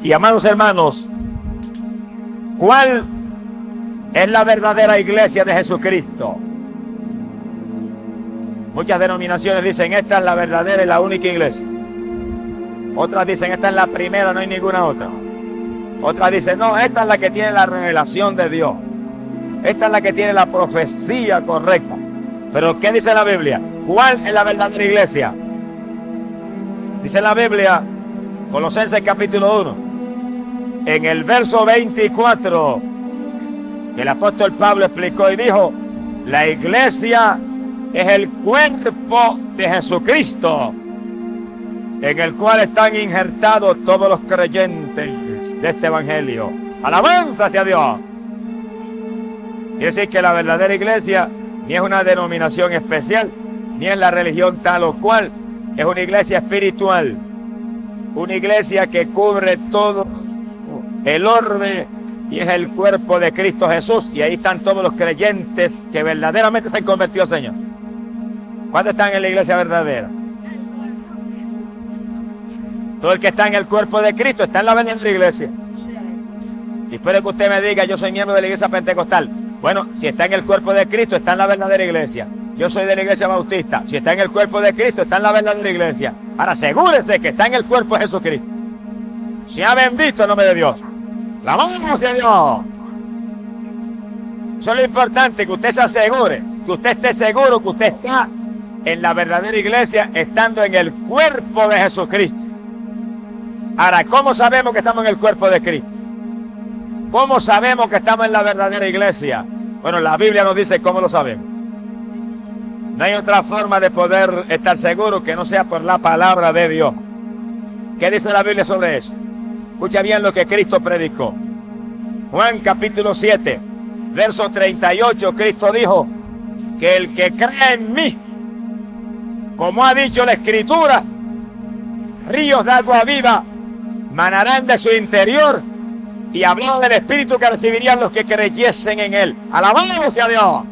Y amados hermanos, ¿cuál es la verdadera iglesia de Jesucristo? Muchas denominaciones dicen, esta es la verdadera y la única iglesia. Otras dicen, esta es la primera, no hay ninguna otra. Otras dicen, no, esta es la que tiene la revelación de Dios. Esta es la que tiene la profecía correcta. Pero ¿qué dice la Biblia? ¿Cuál es la verdadera iglesia? Dice la Biblia, Colosenses capítulo 1, en el verso 24, que el apóstol Pablo explicó y dijo, la iglesia es el cuerpo de Jesucristo, en el cual están injertados todos los creyentes de este evangelio. ¡Alabanza hacia Dios! Quiere decir que la verdadera iglesia ni es una denominación especial, ni es la religión tal o cual, es una iglesia espiritual, una iglesia que cubre todo el orbe y es el cuerpo de Cristo Jesús, y ahí están todos los creyentes que verdaderamente se han convertido al Señor. ¿Cuántos están en la iglesia verdadera? Todo el que está en el cuerpo de Cristo está en la verdadera iglesia. Y puede que usted me diga, yo soy miembro de la iglesia pentecostal. Bueno, si está en el cuerpo de Cristo, está en la verdadera iglesia. Yo soy de la iglesia bautista. Si está en el cuerpo de Cristo, está en la verdadera iglesia. Ahora asegúrese que está en el cuerpo de Jesucristo. Sea bendito el nombre de Dios. La vamos hacia Dios. Eso es lo importante, que usted se asegure, que usted esté seguro que usted está en la verdadera iglesia, estando en el cuerpo de Jesucristo. Ahora, ¿cómo sabemos que estamos en el cuerpo de Cristo? ¿Cómo sabemos que estamos en la verdadera iglesia? Bueno, la Biblia nos dice cómo lo sabemos. No hay otra forma de poder estar seguro que no sea por la palabra de Dios. ¿Qué dice la Biblia sobre eso? Escucha bien lo que Cristo predicó. Juan capítulo 7, verso 38, Cristo dijo que el que cree en mí, como ha dicho la Escritura, ríos de agua viva manarán de su interior, y habló del Espíritu que recibirían los que creyesen en Él. ¡Alabado sea Dios!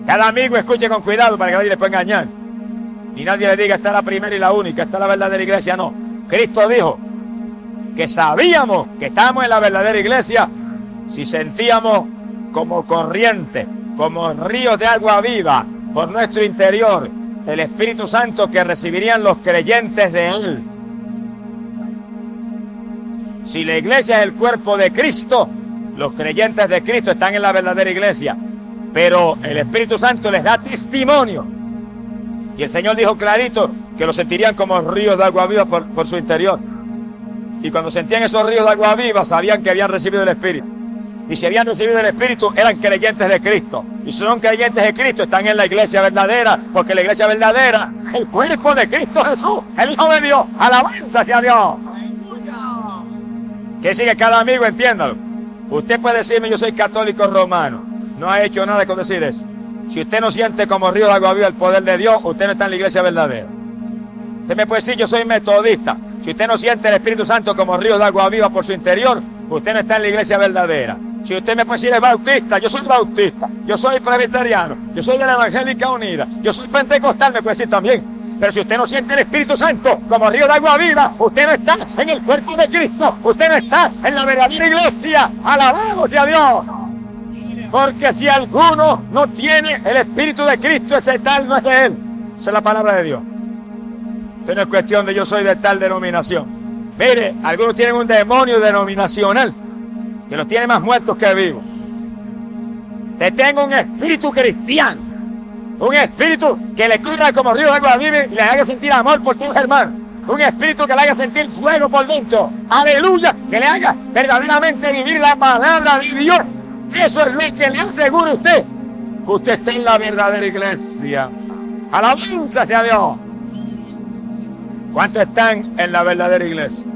Cada amigo escuche con cuidado para que nadie le pueda engañar. Y nadie le diga, esta es la primera y la única, esta es la verdadera iglesia. No. Cristo dijo que sabíamos que estábamos en la verdadera iglesia si sentíamos como corriente, como ríos de agua viva por nuestro interior el Espíritu Santo que recibirían los creyentes de Él. Si la iglesia es el cuerpo de Cristo, los creyentes de Cristo están en la verdadera iglesia, pero el Espíritu Santo les da testimonio. Y el Señor dijo clarito que lo sentirían como ríos de agua viva por su interior. Y cuando sentían esos ríos de agua viva, sabían que habían recibido el Espíritu. Y si habían recibido el Espíritu, eran creyentes de Cristo. Y si son creyentes de Cristo, están en la iglesia verdadera, porque la iglesia verdadera es el cuerpo de Cristo Jesús, el Hijo de Dios. ¡Alabanza hacia Dios! Que sigue cada amigo, entiéndalo. Usted puede decirme, yo soy católico romano. No ha hecho nada con decir eso. Si usted no siente como río de agua viva el poder de Dios, usted no está en la iglesia verdadera. Usted me puede decir, yo soy metodista. Si usted no siente el Espíritu Santo como río de agua viva por su interior, usted no está en la iglesia verdadera. Si usted me puede decir, es bautista, yo soy bautista. Yo soy presbiteriano. Yo soy de la Evangélica Unida. Yo soy pentecostal, me puede decir también. Pero si usted no siente el Espíritu Santo como río de agua viva, usted no está en el cuerpo de Cristo. Usted no está en la verdadera iglesia. ¡Alabado sea Dios! Porque si alguno no tiene el Espíritu de Cristo, ese tal no es de Él. Esa es la palabra de Dios. Esto no es cuestión de yo soy de tal denominación. Mire, algunos tienen un demonio denominacional que los tiene más muertos que vivos. Te tengo un espíritu cristiano. Un espíritu que le cura como río de agua viva y le haga sentir amor por tus hermanos. Un espíritu que le haga sentir fuego por dentro. Aleluya. Que le haga verdaderamente vivir la palabra de Dios. Eso es lo que le asegura a usted. Que usted está en la verdadera iglesia. Alabanza sea Dios. ¿Cuántos están en la verdadera iglesia?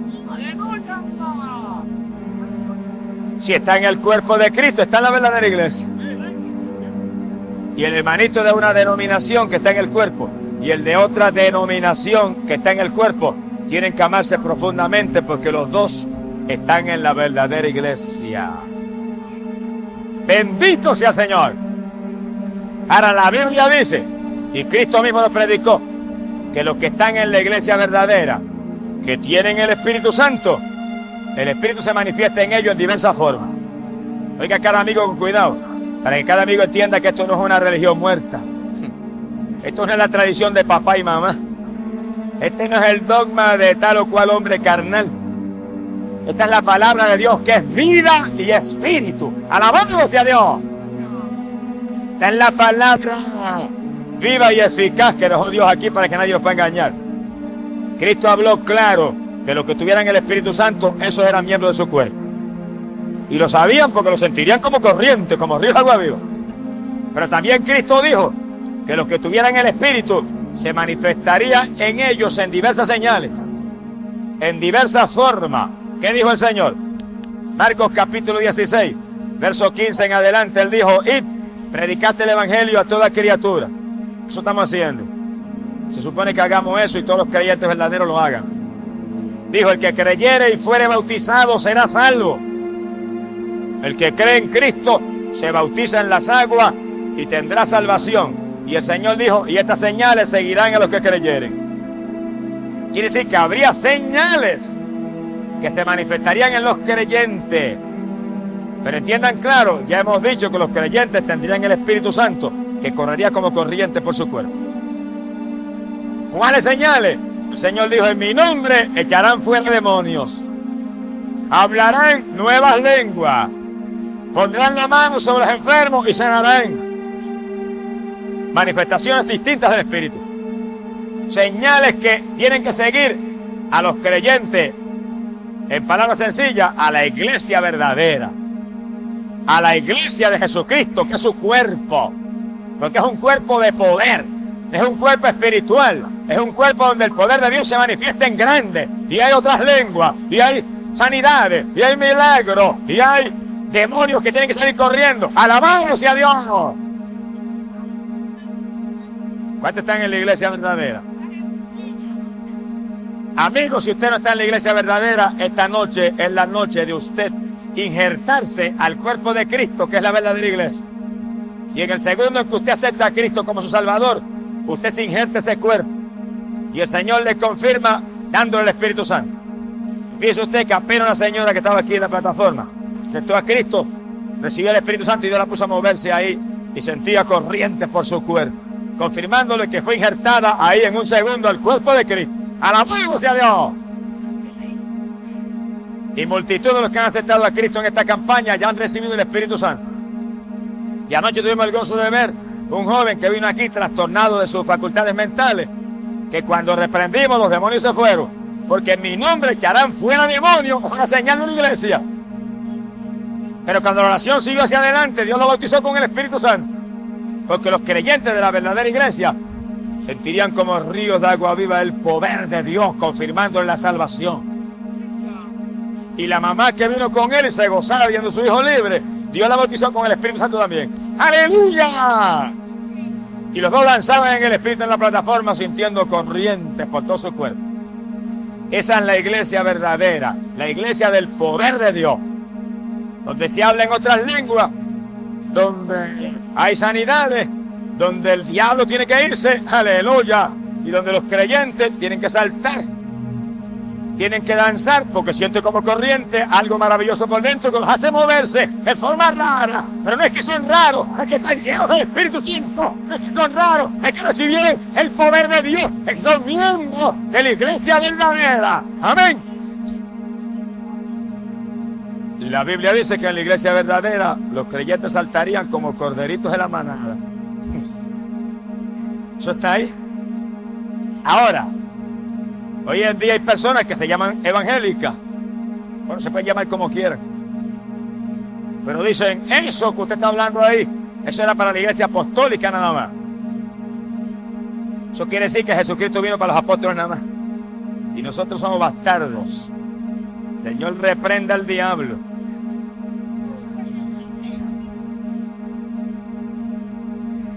Si está en el cuerpo de Cristo, está en la verdadera iglesia. Y el hermanito de una denominación que está en el cuerpo y el de otra denominación que está en el cuerpo tienen que amarse profundamente, porque los dos están en la verdadera iglesia. Bendito sea el Señor. Ahora la Biblia dice, y Cristo mismo lo predicó, que los que están en la iglesia verdadera que tienen el Espíritu Santo, el Espíritu se manifiesta en ellos en diversas formas. Oiga cada amigo con cuidado, para que cada amigo entienda que esto no es una religión muerta. Esto no es la tradición de papá y mamá. Este no es el dogma de tal o cual hombre carnal. Esta es la palabra de Dios, que es vida y espíritu. ¡Alabado sea Dios! Esta es la palabra viva y eficaz que dejó Dios aquí para que nadie los pueda engañar. Cristo habló claro que los que tuvieran el Espíritu Santo, esos eran miembros de su cuerpo. Y lo sabían porque lo sentirían como corriente, como ríos de agua viva. Pero también Cristo dijo que los que tuvieran el Espíritu se manifestaría en ellos en diversas señales, en diversas formas. ¿Qué dijo el Señor? Marcos capítulo 16, verso 15 en adelante, Él dijo: id, predicad el Evangelio a toda criatura. Eso estamos haciendo. Se supone que hagamos eso y todos los creyentes verdaderos lo hagan. Dijo: el que creyere y fuere bautizado será salvo. El que cree en Cristo se bautiza en las aguas y tendrá salvación. Y el Señor dijo: y estas señales seguirán a los que creyeren. Quiere decir que habría señales que se manifestarían en los creyentes. Pero entiendan claro, ya hemos dicho que los creyentes tendrían el Espíritu Santo, que correría como corriente por su cuerpo. ¿Cuáles señales? El Señor dijo: en mi nombre echarán fuera demonios, hablarán nuevas lenguas, pondrán la mano sobre los enfermos y sanarán. Manifestaciones distintas del Espíritu. Señales que tienen que seguir a los creyentes, en palabras sencillas, a la iglesia verdadera, a la iglesia de Jesucristo, que es su cuerpo, porque es un cuerpo de poder, es un cuerpo espiritual, es un cuerpo donde el poder de Dios se manifiesta en grande, y hay otras lenguas, y hay sanidades, y hay milagros, y hay demonios que tienen que salir corriendo. ¡Alabado sea Dios! ¿Cuántos están en la iglesia verdadera? Amigos, si usted no está en la iglesia verdadera, esta noche es la noche de usted injertarse al cuerpo de Cristo, que es la verdadera iglesia. Y en el segundo en que usted acepta a Cristo como su Salvador, usted se injerta ese cuerpo. Y el Señor le confirma dándole el Espíritu Santo. Fíjese usted que apenas una señora que estaba aquí en la plataforma aceptó a Cristo, recibió el Espíritu Santo y Dios la puso a moverse ahí y sentía corrientes por su cuerpo, confirmándole que fue injertada ahí en un segundo al cuerpo de Cristo. ¡Alabado sea Dios! Y multitud de los que han aceptado a Cristo en esta campaña ya han recibido el Espíritu Santo. Y anoche tuvimos el gozo de ver un joven que vino aquí trastornado de sus facultades mentales, que cuando reprendimos los demonios se fueron, porque en mi nombre echarán fuera demonios, una señal de la iglesia. Pero cuando la oración siguió hacia adelante, Dios lo bautizó con el Espíritu Santo, porque los creyentes de la verdadera iglesia sentirían como ríos de agua viva el poder de Dios, confirmando la salvación. Y la mamá que vino con él y se gozaba viendo a su hijo libre, Dios la bautizó con el Espíritu Santo también. ¡Aleluya! Y los dos lanzaban en el Espíritu en la plataforma, sintiendo corrientes por todo su cuerpo. Esa es la iglesia verdadera, la iglesia del poder de Dios, donde se habla en otras lenguas, donde hay sanidades, donde el diablo tiene que irse, aleluya, y donde los creyentes tienen que saltar, tienen que danzar, porque sienten como corriente algo maravilloso por dentro que los hace moverse en forma rara. Pero no es que son raros, es que están llenos del Espíritu Santo. No es que son raros, es que recibieron el poder de Dios, es que son miembros de la iglesia verdadera. Amén. La Biblia dice que en la iglesia verdadera los creyentes saltarían como corderitos de la manada. Eso está ahí. Ahora, hoy en día hay personas que se llaman evangélicas. Bueno, se pueden llamar como quieran, pero dicen: eso que usted está hablando ahí, eso era para la iglesia apostólica nada más. Eso quiere decir que Jesucristo vino para los apóstoles nada más, y nosotros somos bastardos. Señor, reprenda al diablo.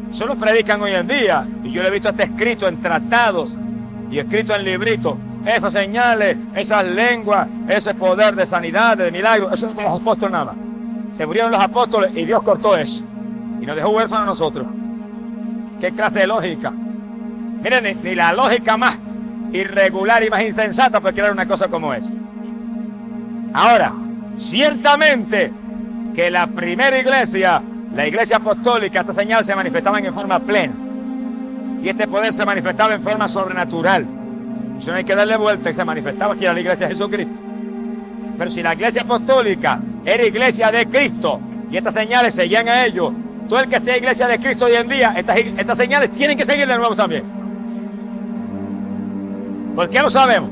Eso lo predican hoy en día, y yo lo he visto hasta escrito en tratados y escrito en libritos. Esas señales, esas lenguas, ese poder de sanidad, de milagros, eso es para los apóstoles nada más. Se murieron los apóstoles y Dios cortó eso y nos dejó huérfanos a nosotros. ¿Qué clase de lógica? Miren, ni la lógica más irregular y más insensata por crear una cosa como esa. Ahora, ciertamente que la primera iglesia, la iglesia apostólica, esta señal se manifestaban en forma plena. Y este poder se manifestaba en forma sobrenatural. Eso no hay que darle vuelta, y se manifestaba aquí en la iglesia de Jesucristo. Pero si la iglesia apostólica era iglesia de Cristo y estas señales seguían a ellos, todo el que sea iglesia de Cristo hoy en día, estas señales tienen que seguir de nuevo también. ¿Por qué lo sabemos?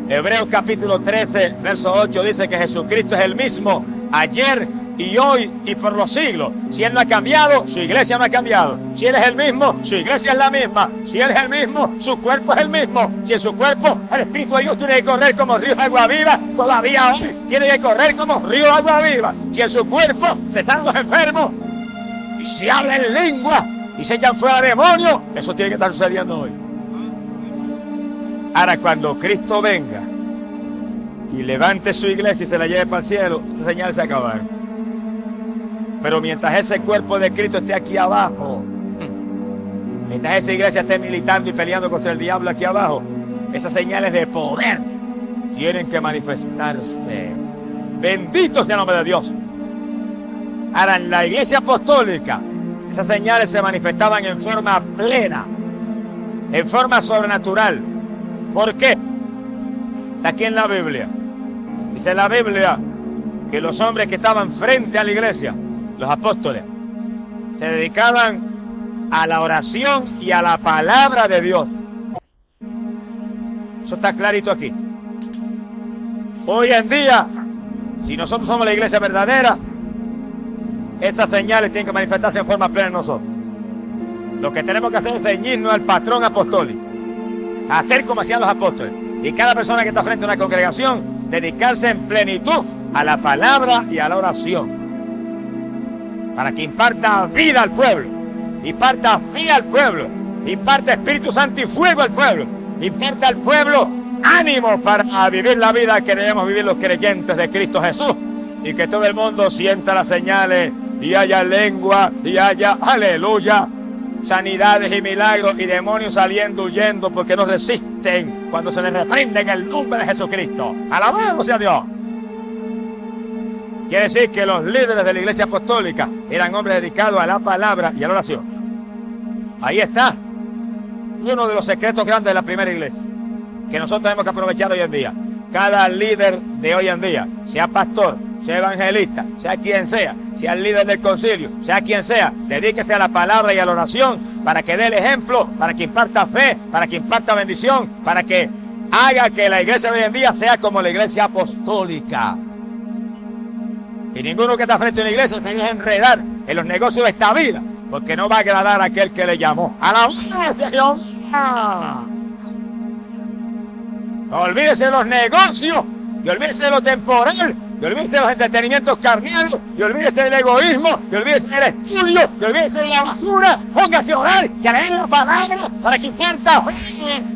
Hebreos capítulo 13, verso 8 dice que Jesucristo es el mismo ayer y hoy y por los siglos. Si Él no ha cambiado, su iglesia no ha cambiado. Si Él es el mismo, su iglesia es la misma. Si Él es el mismo, su cuerpo es el mismo. Si en su cuerpo el Espíritu de Dios tiene que correr como río de agua viva, todavía hoy tiene que correr como río de agua viva. Si en su cuerpo se están los enfermos y se habla en lengua y se echan fuera demonios, eso tiene que estar sucediendo hoy. Ahora, cuando Cristo venga y levante su iglesia y se la lleve para el cielo, las señales se acabaron. Pero mientras ese cuerpo de Cristo esté aquí abajo, mientras esa iglesia esté militando y peleando contra el diablo aquí abajo, esas señales de poder tienen que manifestarse. Bendito sea el nombre de Dios. Ahora, en la iglesia apostólica, esas señales se manifestaban en forma plena, en forma sobrenatural. ¿Por qué? Está aquí en la Biblia. Dice la Biblia que los hombres que estaban frente a la iglesia, los apóstoles, se dedicaban a la oración y a la palabra de Dios. Eso está clarito aquí. Hoy en día, si nosotros somos la iglesia verdadera, estas señales tienen que manifestarse en forma plena en nosotros. Lo que tenemos que hacer es ceñirnos al patrón apostólico, hacer como hacían los apóstoles, y cada persona que está frente a una congregación, dedicarse en plenitud a la palabra y a la oración, para que imparta vida al pueblo, imparta fe al pueblo, imparta Espíritu Santo y fuego al pueblo, imparta al pueblo ánimo para vivir la vida que debemos vivir los creyentes de Cristo Jesús, y que todo el mundo sienta las señales y haya lengua y haya, aleluya, sanidades y milagros y demonios saliendo, huyendo, porque no resisten cuando se les reprende en el nombre de Jesucristo. ¡Alabado sea Dios! Quiere decir que los líderes de la iglesia apostólica eran hombres dedicados a la palabra y a la oración. Ahí está uno de los secretos grandes de la primera iglesia, que nosotros tenemos que aprovechar hoy en día. Cada líder de hoy en día, sea pastor, sea evangelista, sea quien sea el líder del concilio, sea quien sea, dedíquese a la palabra y a la oración para que dé el ejemplo, para que imparta fe, para que imparta bendición, para que haga que la iglesia de hoy en día sea como la iglesia apostólica. Y ninguno que está frente a una iglesia se deje enredar en los negocios de esta vida, porque no va a agradar a aquel que le llamó. ¡Alabado sea Dios! No olvídese de los negocios, y olvídese de lo temporal, y olvídese de los entretenimientos carnales, y olvídese del egoísmo, y olvídese del estudio, y olvídese de la basura. Póngase a orar, que leer la palabra para que imparta fe.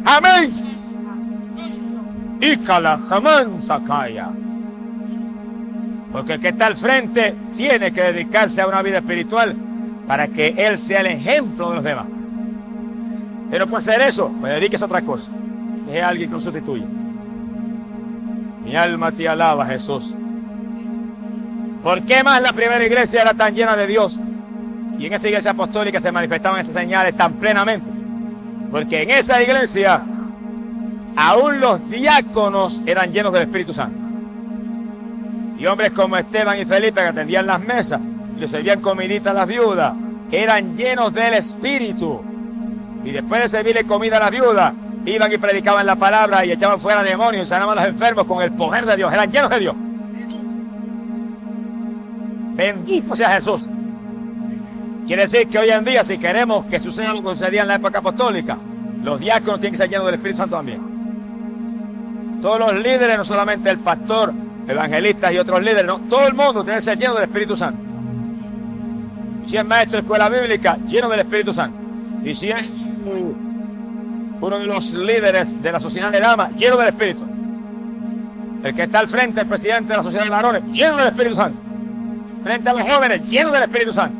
Amén. Ícala jamán sacaya. Porque el que está al frente tiene que dedicarse a una vida espiritual para que él sea el ejemplo de los demás. Pero no puede hacer eso, pues dedíquese a otra cosa. Deje a alguien que lo sustituya. Mi alma te alaba, Jesús. ¿Por qué más la primera iglesia era tan llena de Dios? Y en esa iglesia apostólica se manifestaban esas señales tan plenamente. Porque en esa iglesia aún los diáconos eran llenos del Espíritu Santo. Y hombres como Esteban y Felipe, que atendían las mesas y le servían comidita a las viudas, eran llenos del Espíritu. Y después de servirle comida a las viudas, iban y predicaban la palabra y echaban fuera demonios y sanaban a los enfermos con el poder de Dios. Eran llenos de Dios. Bendito sea Jesús. Quiere decir que hoy en día, si queremos que suceda lo que sucedía en la época apostólica, los diáconos tienen que ser llenos del Espíritu Santo también. Todos los líderes, no solamente el pastor, evangelistas y otros líderes, no, todo el mundo tiene que ser lleno del Espíritu Santo. Si es maestro de escuela bíblica, lleno del Espíritu Santo. Y si es uno de los líderes de la sociedad de damas, lleno del Espíritu. El que está al frente, el presidente de la sociedad de varones, lleno del Espíritu Santo. Frente a los jóvenes, lleno del Espíritu Santo.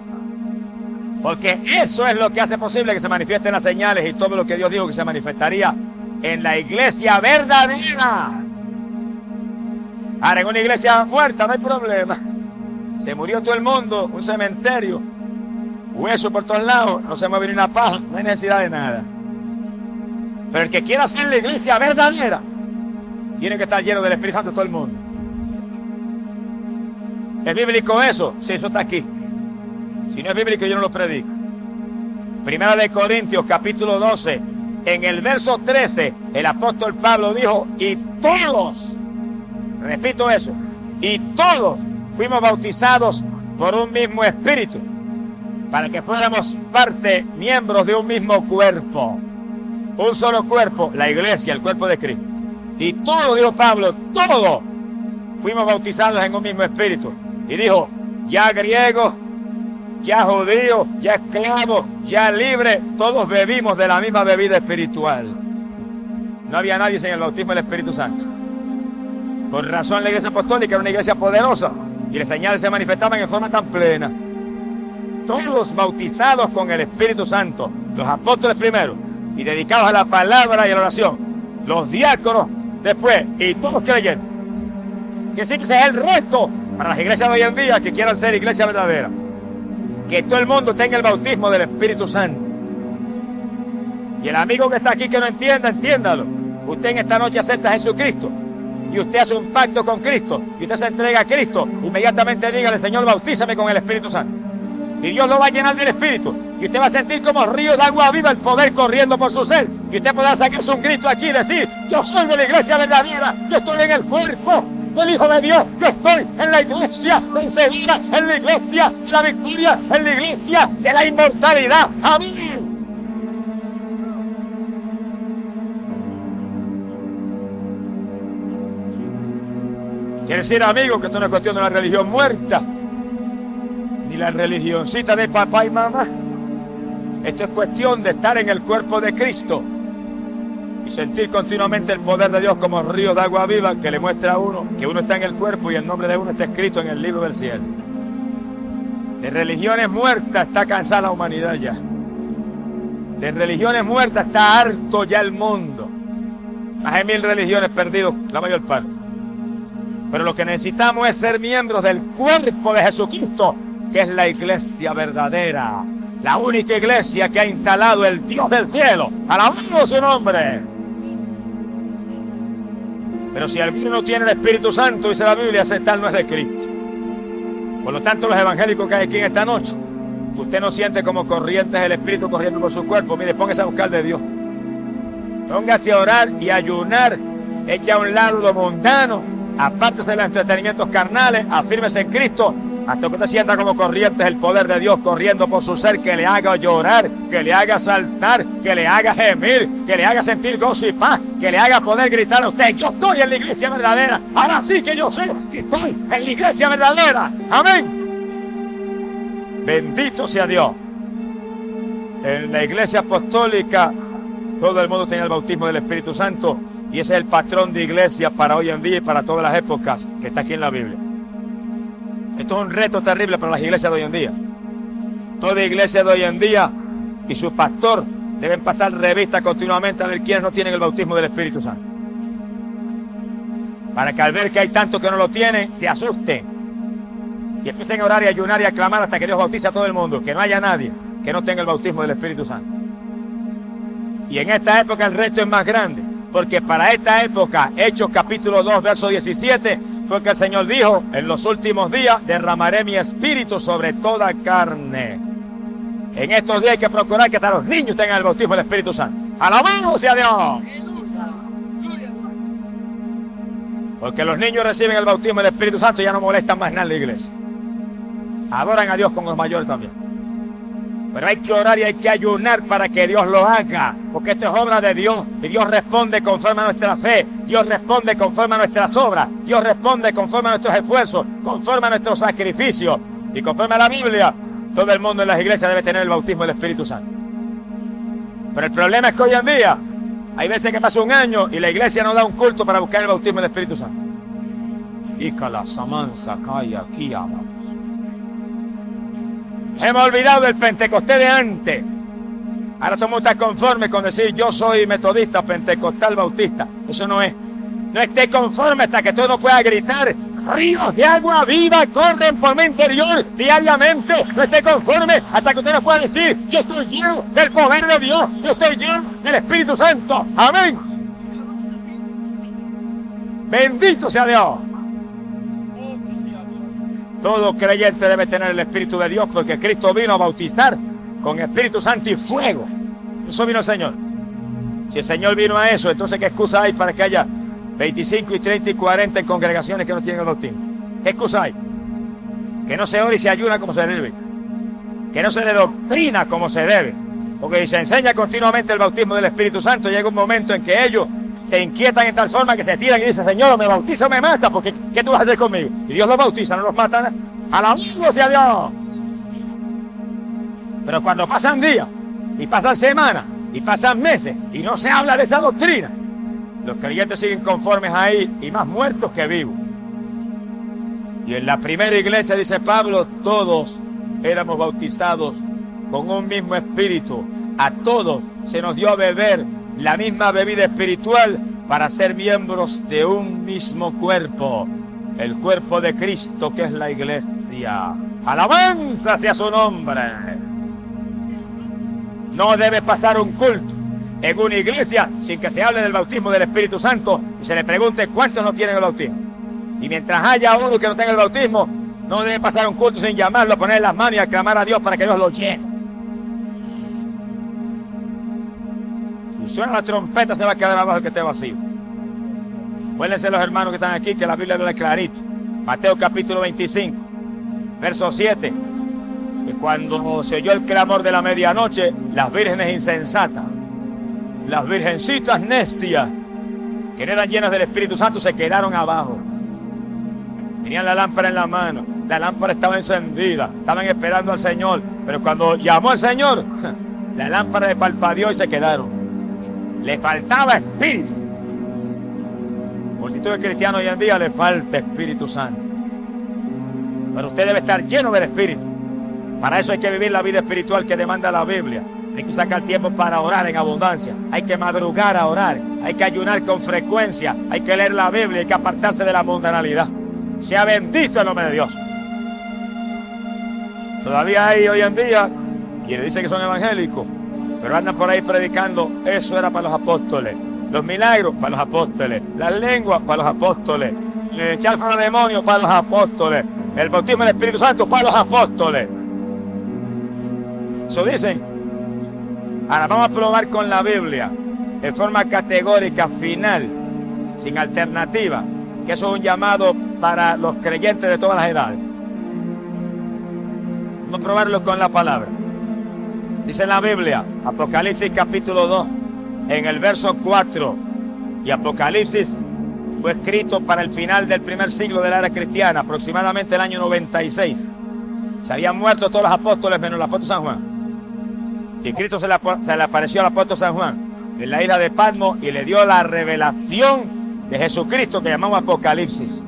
Porque eso es lo que hace posible que se manifiesten las señales y todo lo que Dios dijo que se manifestaría en la iglesia verdadera. Ahora, en una iglesia muerta no hay problema. Se murió todo el mundo, un cementerio, hueso por todos lados, no se mueve ni una paja, no hay necesidad de nada. Pero el que quiera hacer la iglesia verdadera, tiene que estar lleno del Espíritu Santo todo el mundo. ¿Es bíblico eso? Sí, eso está aquí. Si no es bíblico, yo no lo predico. Primera de Corintios, capítulo 12, en el verso 13, el apóstol Pablo dijo, y todos, repito eso, y todos fuimos bautizados por un mismo espíritu, para que fuéramos parte, miembros de un mismo cuerpo. Un solo cuerpo, la iglesia, el cuerpo de Cristo. Y todos, dijo Pablo, todos fuimos bautizados en un mismo espíritu. Y dijo, ya griego, ya judío, ya esclavo, ya libre, todos bebimos de la misma bebida espiritual. No había nadie sin el bautismo del Espíritu Santo. Por razón la iglesia apostólica era una iglesia poderosa y las señales se manifestaban en forma tan plena. Todos bautizados con el Espíritu Santo, los apóstoles primero y dedicados a la palabra y a la oración, los diáconos después y todos creyendo. Que sí, que ese es el reto para las iglesias de hoy en día que quieran ser iglesia verdadera. Que todo el mundo tenga el bautismo del Espíritu Santo. Y el amigo que está aquí que no entienda, entiéndalo. Usted en esta noche acepta a Jesucristo y usted hace un pacto con Cristo y usted se entrega a Cristo, inmediatamente dígale, Señor, bautízame con el Espíritu Santo. Y Dios lo va a llenar del Espíritu y usted va a sentir como ríos de agua viva el poder corriendo por su ser. Y usted podrá sacarse un grito aquí y decir, yo soy de la iglesia verdadera, yo estoy en el cuerpo del Hijo de Dios, yo estoy en la iglesia vencedora, en la iglesia de la victoria, en la iglesia de la inmortalidad. Amén. Quiere decir, amigo, que esto no es cuestión de una religión muerta, ni la religioncita de papá y mamá. Esto es cuestión de estar en el cuerpo de Cristo y sentir continuamente el poder de Dios como río de agua viva que le muestra a uno que uno está en el cuerpo y el nombre de uno está escrito en el libro del cielo. De religiones muertas está cansada la humanidad ya. De religiones muertas está harto ya el mundo. Más de 1000 religiones perdidas, la mayor parte. Pero lo que necesitamos es ser miembros del cuerpo de Jesucristo, que es la iglesia verdadera, la única iglesia que ha instalado el Dios del cielo. ¡Alabamos su nombre! Pero si alguno no tiene el Espíritu Santo, dice la Biblia, ese tal no es de Cristo. Por lo tanto, los evangélicos que hay aquí en esta noche, usted no siente como corrientes el Espíritu corriendo por su cuerpo. Mire, póngase a buscar de Dios. Póngase a orar y a ayunar. Eche a un lado lo mundano, apártese de los entretenimientos carnales, afírmese en Cristo, hasta que usted sienta como corrientes el poder de Dios corriendo por su ser, que le haga llorar, que le haga saltar, que le haga gemir, que le haga sentir gozo y paz, que le haga poder gritar a usted, yo estoy en la iglesia verdadera, ahora sí que yo sé que estoy en la iglesia verdadera. Amén. Bendito sea Dios. En la iglesia apostólica todo el mundo tenía el bautismo del Espíritu Santo y ese es el patrón de iglesia para hoy en día y para todas las épocas que está aquí en la Biblia. Esto es un reto terrible para las iglesias de hoy en día. Toda iglesia de hoy en día y su pastor deben pasar revista continuamente a ver quiénes no tienen el bautismo del Espíritu Santo. Para que al ver que hay tantos que no lo tienen, se asusten y empiecen a orar y a ayunar y a clamar hasta que Dios bautice a todo el mundo, que no haya nadie que no tenga el bautismo del Espíritu Santo. Y en esta época el reto es más grande, porque para esta época, Hechos capítulo 2, verso 17, fue que el Señor dijo, en los últimos días derramaré mi espíritu sobre toda carne. En estos días hay que procurar que hasta los niños tengan el bautismo del Espíritu Santo. ¡Alabado sea Dios! Porque los niños reciben el bautismo del Espíritu Santo y ya no molestan más nada en la iglesia. Adoran a Dios con los mayores también. Pero hay que orar y hay que ayunar para que Dios lo haga, porque esto es obra de Dios y Dios responde conforme a nuestra fe, Dios responde conforme a nuestras obras, Dios responde conforme a nuestros esfuerzos, conforme a nuestros sacrificios y conforme a la Biblia. Todo el mundo en las iglesias debe tener el bautismo del Espíritu Santo. Pero el problema es que hoy en día hay veces que pasa un año y la iglesia no da un culto para buscar el bautismo del Espíritu Santo. Hemos olvidado el Pentecostés de antes, Ahora somos tan conformes con decir yo soy metodista, pentecostal, bautista. Eso no es. No esté conforme hasta que tú no puedas gritar ríos de agua viva corren por mi interior diariamente. No esté conforme hasta que usted no pueda decir yo estoy lleno del poder de Dios, yo estoy lleno del Espíritu Santo. Amén. Bendito sea Dios. Todo creyente debe tener el Espíritu de Dios porque Cristo vino a bautizar con Espíritu Santo y fuego. Eso vino el Señor. Si el Señor vino a eso, entonces ¿qué excusa hay para que haya 25 y 30 y 40 en congregaciones que no tienen el bautismo? ¿Qué excusa hay? Que no se ora y se ayuna como se debe. Que no se le doctrina como se debe. Porque si se enseña continuamente el bautismo del Espíritu Santo, llega un momento en que ellos se inquietan en tal forma que se tiran y dicen, Señor, o me bautiza o me mata, porque ¿qué tú vas a hacer conmigo? Y Dios los bautiza, no los mata. ¡Alabado sea Dios! Pero cuando pasan días, y pasan semanas, y pasan meses, y no se habla de esa doctrina, los creyentes siguen conformes ahí, y más muertos que vivos. Y en la primera iglesia, dice Pablo, todos éramos bautizados con un mismo espíritu. A todos se nos dio a beber la misma bebida espiritual para ser miembros de un mismo cuerpo, el cuerpo de Cristo que es la iglesia. ¡Alabanza sea su nombre! No debe pasar un culto en una iglesia sin que se hable del bautismo del Espíritu Santo y se le pregunte cuántos no tienen el bautismo. Y mientras haya uno que no tenga el bautismo, no debe pasar un culto sin llamarlo, a poner las manos y aclamar a Dios para que Dios lo llene. Si suena la trompeta, se va a quedar abajo el que esté vacío. Acuérdense los hermanos que están aquí que la Biblia habla clarito. Mateo capítulo 25, verso 7. Que cuando se oyó el clamor de la medianoche, las vírgenes insensatas, las virgencitas necias, que no eran llenas del Espíritu Santo, se quedaron abajo. Tenían la lámpara en la mano, la lámpara estaba encendida, estaban esperando al Señor, pero cuando llamó al Señor, la lámpara le parpadeó y se quedaron. Le faltaba espíritu. Multitud de cristianos hoy en día le falta Espíritu Santo. Pero usted debe estar lleno del Espíritu. Para eso hay que vivir la vida espiritual que demanda la Biblia. Hay que sacar tiempo para orar en abundancia. Hay que madrugar a orar. Hay que ayunar con frecuencia. Hay que leer la Biblia. Hay que apartarse de la mundanalidad. Sea bendito el nombre de Dios. Todavía hay hoy en día quienes dicen que son evangélicos, pero andan por ahí predicando. Eso era para los apóstoles. Los milagros para los apóstoles. Las lenguas para los apóstoles. Echar fuera demonios para los apóstoles. El bautismo del Espíritu Santo para los apóstoles. Eso dicen. Ahora vamos a probar con la Biblia, en forma categórica, final, sin alternativa, que eso es un llamado para los creyentes de todas las edades. Vamos a probarlo con la palabra. Dice en la Biblia, Apocalipsis capítulo 2, en el verso 4, y Apocalipsis fue escrito para el final del primer siglo de la era cristiana, aproximadamente el año 96. Se habían muerto todos los apóstoles menos el apóstol San Juan. Y Cristo se le apareció al apóstol San Juan en la isla de Patmos y le dio la revelación de Jesucristo que llamamos Apocalipsis.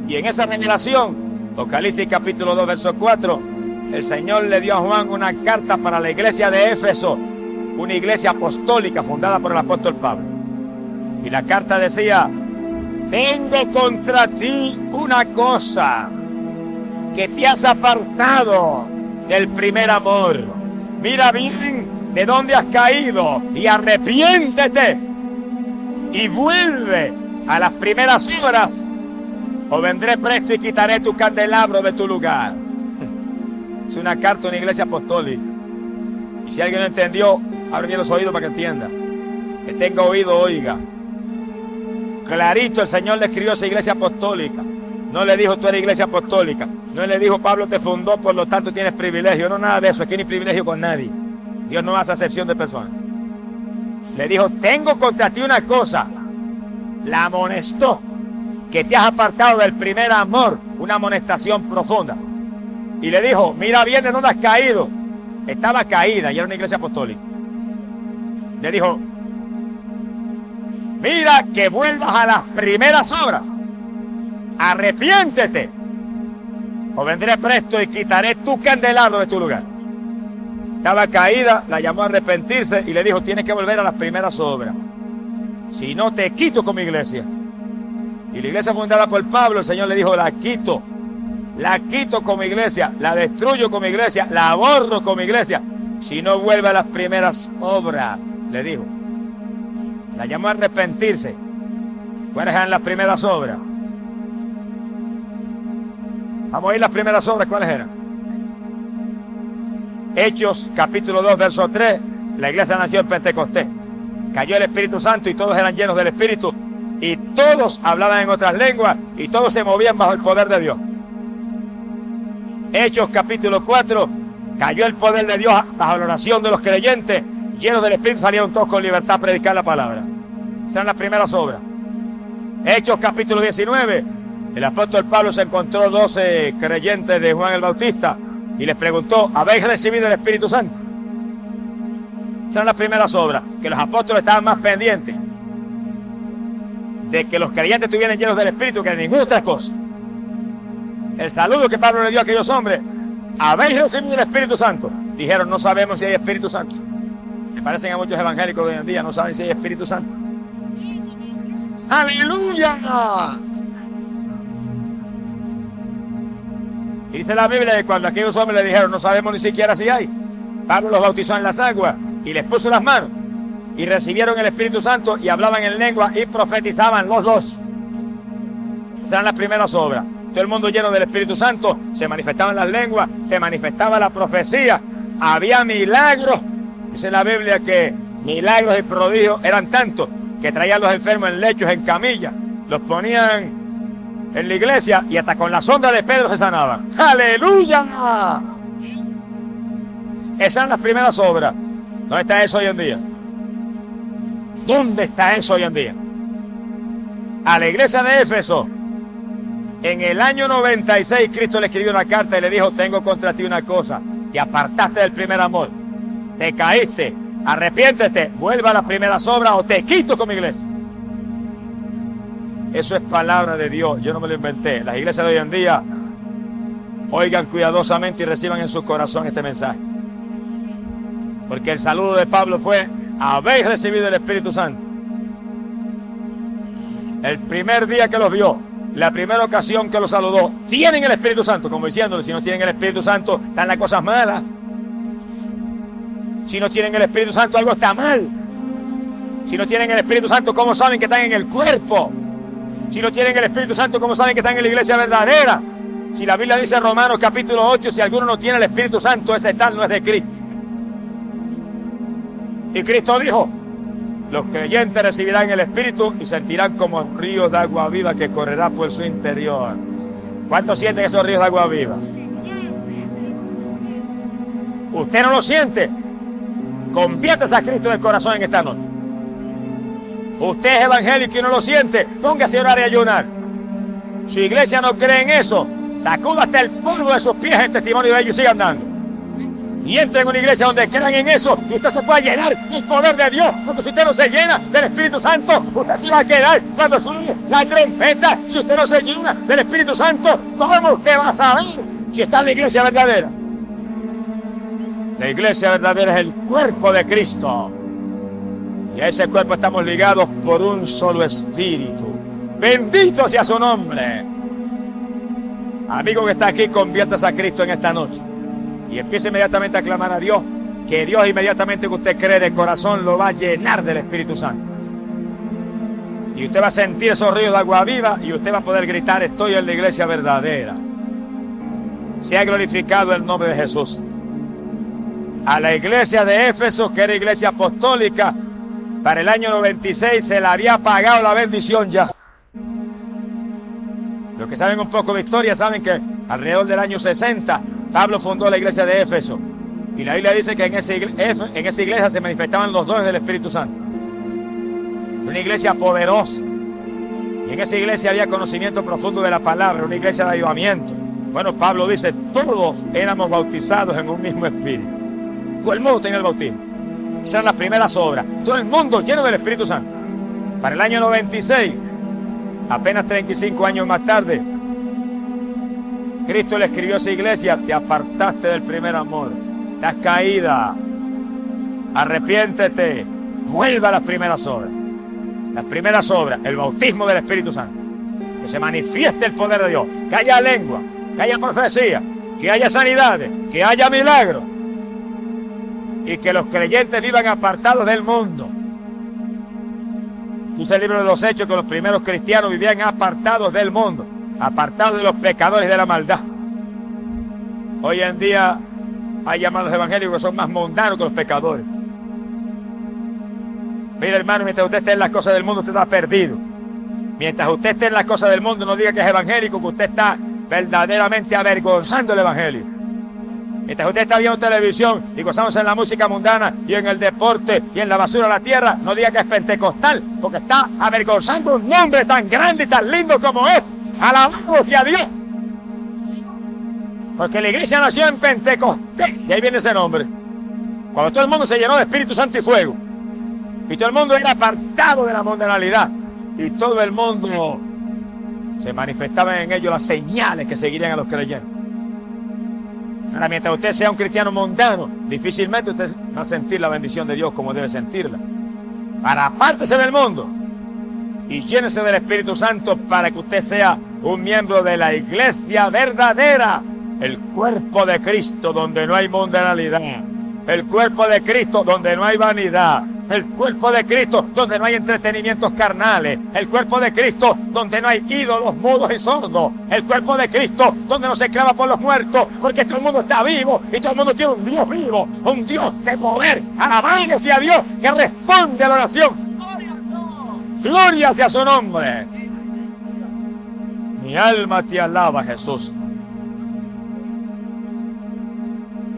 Y en esa revelación, Apocalipsis capítulo 2, verso 4, el Señor le dio a Juan una carta para la iglesia de Éfeso, una iglesia apostólica fundada por el apóstol Pablo. Y la carta decía: tengo contra ti una cosa, que te has apartado del primer amor. Mira bien de dónde has caído y arrepiéntete y vuelve a las primeras obras, o vendré presto y quitaré tu candelabro de tu lugar. Es una carta de una iglesia apostólica. Y si alguien no entendió, abre los oídos para que entienda. Que tenga oído, oiga. Clarito el Señor le escribió a esa iglesia apostólica. No le dijo tú eres iglesia apostólica. No le dijo Pablo te fundó, por lo tanto tienes privilegio. No, nada de eso. Aquí no hay privilegio con nadie. Dios no hace acepción de personas. Le dijo, tengo contra ti una cosa. La amonestó, que te has apartado del primer amor. Una amonestación profunda. Y le dijo, mira bien de dónde has caído. Estaba caída y era una iglesia apostólica. Le dijo, mira que vuelvas a las primeras obras. Arrepiéntete, o vendré presto y quitaré tu candelabro de tu lugar. Estaba caída, la llamó a arrepentirse y le dijo, tienes que volver a las primeras obras. Si no, te quito como iglesia. Y la iglesia fundada por Pablo, el Señor le dijo, la quito como iglesia, la destruyo como iglesia, la borro como iglesia. Si no vuelve a las primeras obras, le dijo. La llamó a arrepentirse. ¿Cuáles eran las primeras obras? Vamos a ir las primeras obras, ¿cuáles eran? Hechos, capítulo 2, verso 3. La iglesia nació en Pentecostés. Cayó el Espíritu Santo y todos eran llenos del Espíritu. Y todos hablaban en otras lenguas y todos se movían bajo el poder de Dios. Hechos, capítulo 4. Cayó el poder de Dios bajo la oración de los creyentes. Llenos del Espíritu salieron todos con libertad a predicar la palabra. Esas eran las primeras obras. Hechos, capítulo 19. El apóstol Pablo se encontró 12 creyentes de Juan el Bautista y les preguntó, ¿habéis recibido el Espíritu Santo? Esas eran las primeras obras, que los apóstoles estaban más pendientes de que los creyentes estuvieran llenos del Espíritu que de ninguna otra cosa. El saludo que Pablo le dio a aquellos hombres, ¿habéis recibido el Espíritu Santo? Dijeron, no sabemos si hay Espíritu Santo. Me parecen a muchos evangélicos de hoy en día, no saben si hay Espíritu Santo. ¡Aleluya! Y dice la Biblia que cuando aquellos hombres le dijeron, no sabemos ni siquiera si hay, Pablo los bautizó en las aguas y les puso las manos y recibieron el Espíritu Santo y hablaban en lengua y profetizaban los dos. Esas eran las primeras obras. Todo el mundo lleno del Espíritu Santo, se manifestaban las lenguas, se manifestaba la profecía, había milagros. Dice la Biblia que milagros y prodigios eran tantos que traían a los enfermos en lechos, en camillas, los ponían en la iglesia y hasta con la sombra de Pedro se sanaban. ¡Aleluya! Esas eran las primeras obras. ¿Dónde está eso hoy en día? ¿Dónde está eso hoy en día? A la iglesia de Éfeso, en el año 96, Cristo le escribió una carta y le dijo, tengo contra ti una cosa, te apartaste del primer amor, te caíste, arrepiéntete, vuelva a las primeras obras o te quito como iglesia. Eso es palabra de Dios, yo no me lo inventé. Las iglesias de hoy en día, oigan cuidadosamente y reciban en su corazón este mensaje. Porque el saludo de Pablo fue, habéis recibido el Espíritu Santo. El primer día que los vio, la primera ocasión que los saludó, tienen el Espíritu Santo, como diciéndole, si no tienen el Espíritu Santo, están las cosas malas. Si no tienen el Espíritu Santo, algo está mal. Si no tienen el Espíritu Santo, ¿cómo saben que están en el cuerpo? Si no tienen el Espíritu Santo, ¿cómo saben que están en la iglesia verdadera? Si la Biblia dice en Romanos capítulo 8, si alguno no tiene el Espíritu Santo, ese tal no es de Cristo. Y Cristo dijo, los creyentes recibirán el Espíritu y sentirán como ríos de agua viva que correrá por su interior. ¿Cuántos sienten esos ríos de agua viva? ¿Usted no lo siente? Conviértase a Cristo en el corazón en esta noche. Usted es evangélico y no lo siente, póngase a orar y ayunar. Si iglesia no cree en eso, sacuda hasta el polvo de sus pies en testimonio de ellos y siga andando. Y entre en una iglesia donde crean en eso y usted se pueda llenar del poder de Dios, porque si usted no se llena del Espíritu Santo, usted se va a quedar cuando suene la trompeta. Si usted no se llena del Espíritu Santo, ¿cómo usted va a saber si está en la iglesia verdadera? La iglesia verdadera es el cuerpo de Cristo. Y a ese cuerpo estamos ligados por un solo espíritu. Bendito sea su nombre. Amigo que está aquí, conviértase a Cristo en esta noche. Y empiece inmediatamente a clamar a Dios, que Dios inmediatamente que usted cree de corazón lo va a llenar del Espíritu Santo. Y usted va a sentir esos ríos de agua viva y usted va a poder gritar, estoy en la iglesia verdadera. Sea glorificado el nombre de Jesús. A la iglesia de Éfeso, que era iglesia apostólica, para el año 96 se le había pagado la bendición ya. Los que saben un poco de historia saben que alrededor del año 60 Pablo fundó la iglesia de Éfeso. Y la Biblia dice que en esa iglesia se manifestaban los dones del Espíritu Santo. Una iglesia poderosa. Y en esa iglesia había conocimiento profundo de la palabra, una iglesia de avivamiento. Bueno, Pablo dice, todos éramos bautizados en un mismo espíritu. Todo el mundo tenía el bautismo. Esas eran las primeras obras. Todo el mundo lleno del Espíritu Santo. Para el año 96, apenas 35 años más tarde, Cristo le escribió a esa iglesia, te apartaste del primer amor. estás caída, arrepiéntete, vuelva a las primeras obras. Las primeras obras, el bautismo del Espíritu Santo, que se manifieste el poder de Dios, que haya lengua, que haya profecía, que haya sanidades, que haya milagros, y que los creyentes vivan apartados del mundo. Dice el libro de los Hechos que los primeros cristianos vivían apartados del mundo, apartados de los pecadores y de la maldad. Hoy en día hay llamados evangélicos que son más mundanos que los pecadores. Mire, hermano, mientras usted esté en las cosas del mundo, usted está perdido. Mientras usted esté en las cosas del mundo, no diga que es evangélico, que usted está verdaderamente avergonzando el evangelio. Mientras usted está viendo televisión y gozándose en la música mundana y en el deporte y en la basura de la tierra, no diga que es pentecostal, porque está avergonzando un nombre tan grande y tan lindo como es. Alabado sea Dios. Porque la iglesia nació en Pentecostés, y ahí viene ese nombre. Cuando todo el mundo se llenó de Espíritu Santo y fuego, y todo el mundo era apartado de la mundanalidad, y todo el mundo se manifestaban en ellos las señales que seguirían a los creyentes. Ahora, mientras usted sea un cristiano mundano, difícilmente usted va a sentir la bendición de Dios como debe sentirla. Para apártese del mundo y llénese del Espíritu Santo para que usted sea un miembro de la iglesia verdadera, el cuerpo de Cristo donde no hay mundanalidad, el cuerpo de Cristo donde no hay vanidad, el cuerpo de Cristo donde no hay entretenimientos carnales, el cuerpo de Cristo donde no hay ídolos mudos y sordos, el cuerpo de Cristo donde no se clama por los muertos, porque todo el mundo está vivo y todo el mundo tiene un Dios vivo, un Dios de poder. Alabado sea Dios que responde a la oración. Gloria sea su nombre. Mi alma te alaba, Jesús.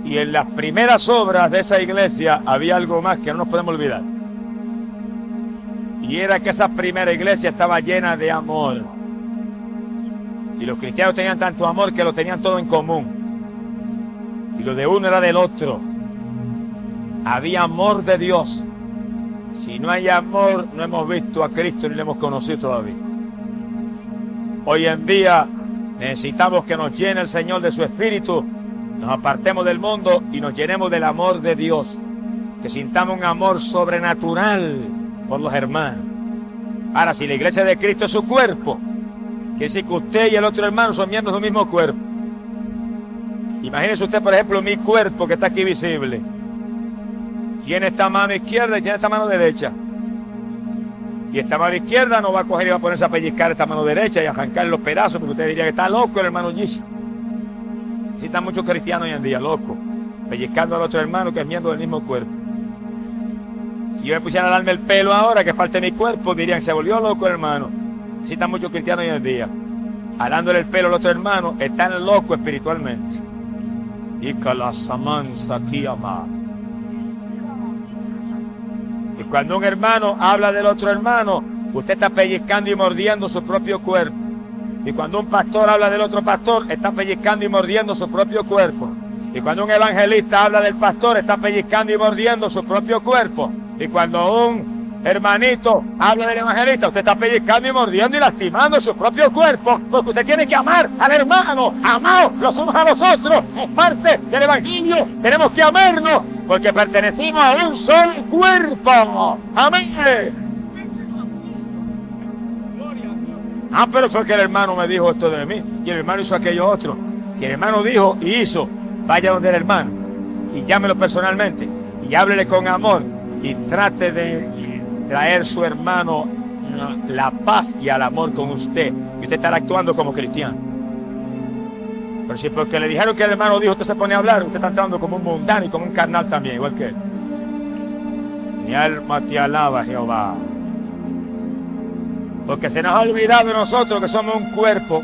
Y en las primeras obras de esa iglesia había algo más que no nos podemos olvidar. Y era que esa primera iglesia estaba llena de amor. Y los cristianos tenían tanto amor que lo tenían todo en común. Y lo de uno era del otro. Había amor de Dios. Si no hay amor, no hemos visto a Cristo ni le hemos conocido todavía. Hoy en día necesitamos que nos llene el Señor de su Espíritu, nos apartemos del mundo y nos llenemos del amor de Dios, que sintamos un amor sobrenatural por los hermanos. Ahora, si la iglesia de Cristo es su cuerpo, quiere decir que usted y el otro hermano son miembros del mismo cuerpo. Imagínese usted, por ejemplo, mi cuerpo que está aquí visible. Tiene esta mano izquierda y tiene esta mano derecha. Y esta mano izquierda no va a coger y va a ponerse a pellizcar esta mano derecha y a arrancar los pedazos, porque usted diría que está loco el hermano Gis. Sí, están muchos cristianos hoy en día, locos, pellizcando al otro hermano que es miembro del mismo cuerpo. Si yo me pusiera a darme el pelo ahora, que es parte de mi cuerpo, dirían, se volvió loco el hermano. Sí, están muchos cristianos hoy en día, jalándole el pelo al otro hermano, están locos espiritualmente. Y que la samanza aquí amada. Y cuando un hermano habla del otro hermano, usted está pellizcando y mordiendo su propio cuerpo. Y cuando un pastor habla del otro pastor, está pellizcando y mordiendo su propio cuerpo. Y cuando un evangelista habla del pastor, está pellizcando y mordiendo su propio cuerpo. Y cuando un hermanito habla del evangelista, usted está pellizcando y mordiendo y lastimando su propio cuerpo, porque usted tiene que amar al hermano, amaos los unos a los otros, es parte del evangelio, tenemos que amarnos, porque pertenecemos a un solo cuerpo. Amén. Ah, pero fue que el hermano me dijo esto de mí, y el hermano hizo aquello otro, y el hermano dijo y hizo. Vaya donde el hermano y llámelo personalmente y háblele con amor y trate de traer su hermano la paz y al amor con usted, y usted estará actuando como cristiano. Pero si porque le dijeron que el hermano dijo, usted se pone a hablar, usted está actuando como un mundano y como un carnal también, igual que él. Mi alma te alaba, Jehová. Porque se nos ha olvidado de nosotros que somos un cuerpo,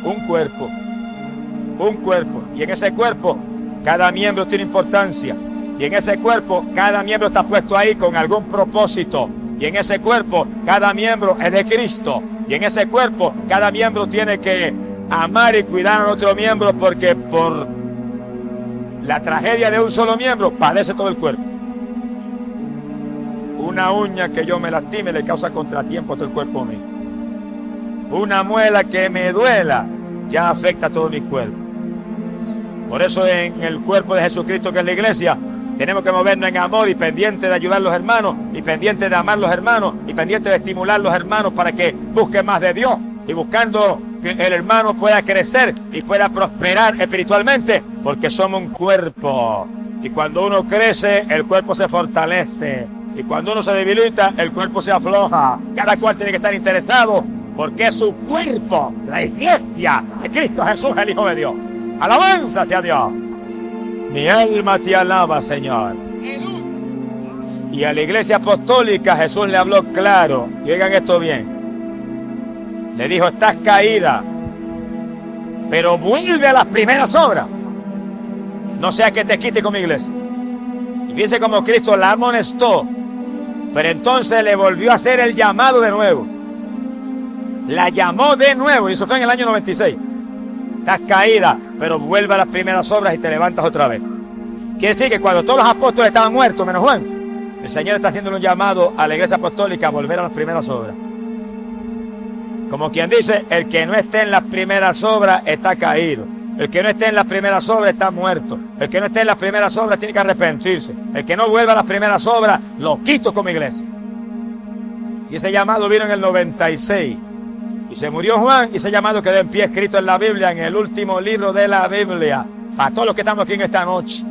y en ese cuerpo cada miembro tiene importancia, y en ese cuerpo cada miembro está puesto ahí con algún propósito, y en ese cuerpo cada miembro es de Cristo, y en ese cuerpo cada miembro tiene que amar y cuidar a otro miembro, porque por la tragedia de un solo miembro padece todo el cuerpo. Una uña que yo me lastime le causa contratiempo a todo el cuerpo mío. Una muela que me duela ya afecta a todo mi cuerpo. Por eso en el cuerpo de Jesucristo, que es la iglesia, Tenemos que movernos en amor y pendiente de ayudar a los hermanos, y pendiente de amar a los hermanos, y pendiente de estimular a los hermanos para que busquen más de Dios, y buscando que el hermano pueda crecer y pueda prosperar espiritualmente, porque somos un cuerpo. Y cuando uno crece, el cuerpo se fortalece. Y cuando uno se debilita, el cuerpo se afloja. Cada cual tiene que estar interesado, porque es su cuerpo, la iglesia de Cristo Jesús, el Hijo de Dios. ¡Alabanza sea Dios! Mi alma te alaba, Señor. Y a la iglesia apostólica Jesús le habló claro. Y oigan esto bien. Le dijo, estás caída, pero vuelve a las primeras obras. No sea que te quite con mi iglesia. Y fíjense cómo Cristo la amonestó, pero entonces le volvió a hacer el llamado de nuevo. La llamó de nuevo, y eso fue en el año 96. Estás caída, pero vuelve a las primeras obras y te levantas otra vez. Quiere decir que cuando todos los apóstoles estaban muertos, menos Juan, el Señor está haciendo un llamado a la iglesia apostólica a volver a las primeras obras. Como quien dice, el que no esté en las primeras obras está caído. El que no esté en las primeras obras está muerto. El que no esté en las primeras obras tiene que arrepentirse. El que no vuelva a las primeras obras, lo quito como iglesia. Y ese llamado vino en el 96. Y se murió Juan, y ese llamado quedó en pie escrito en la Biblia, en el último libro de la Biblia. Para todos los que estamos aquí en esta noche.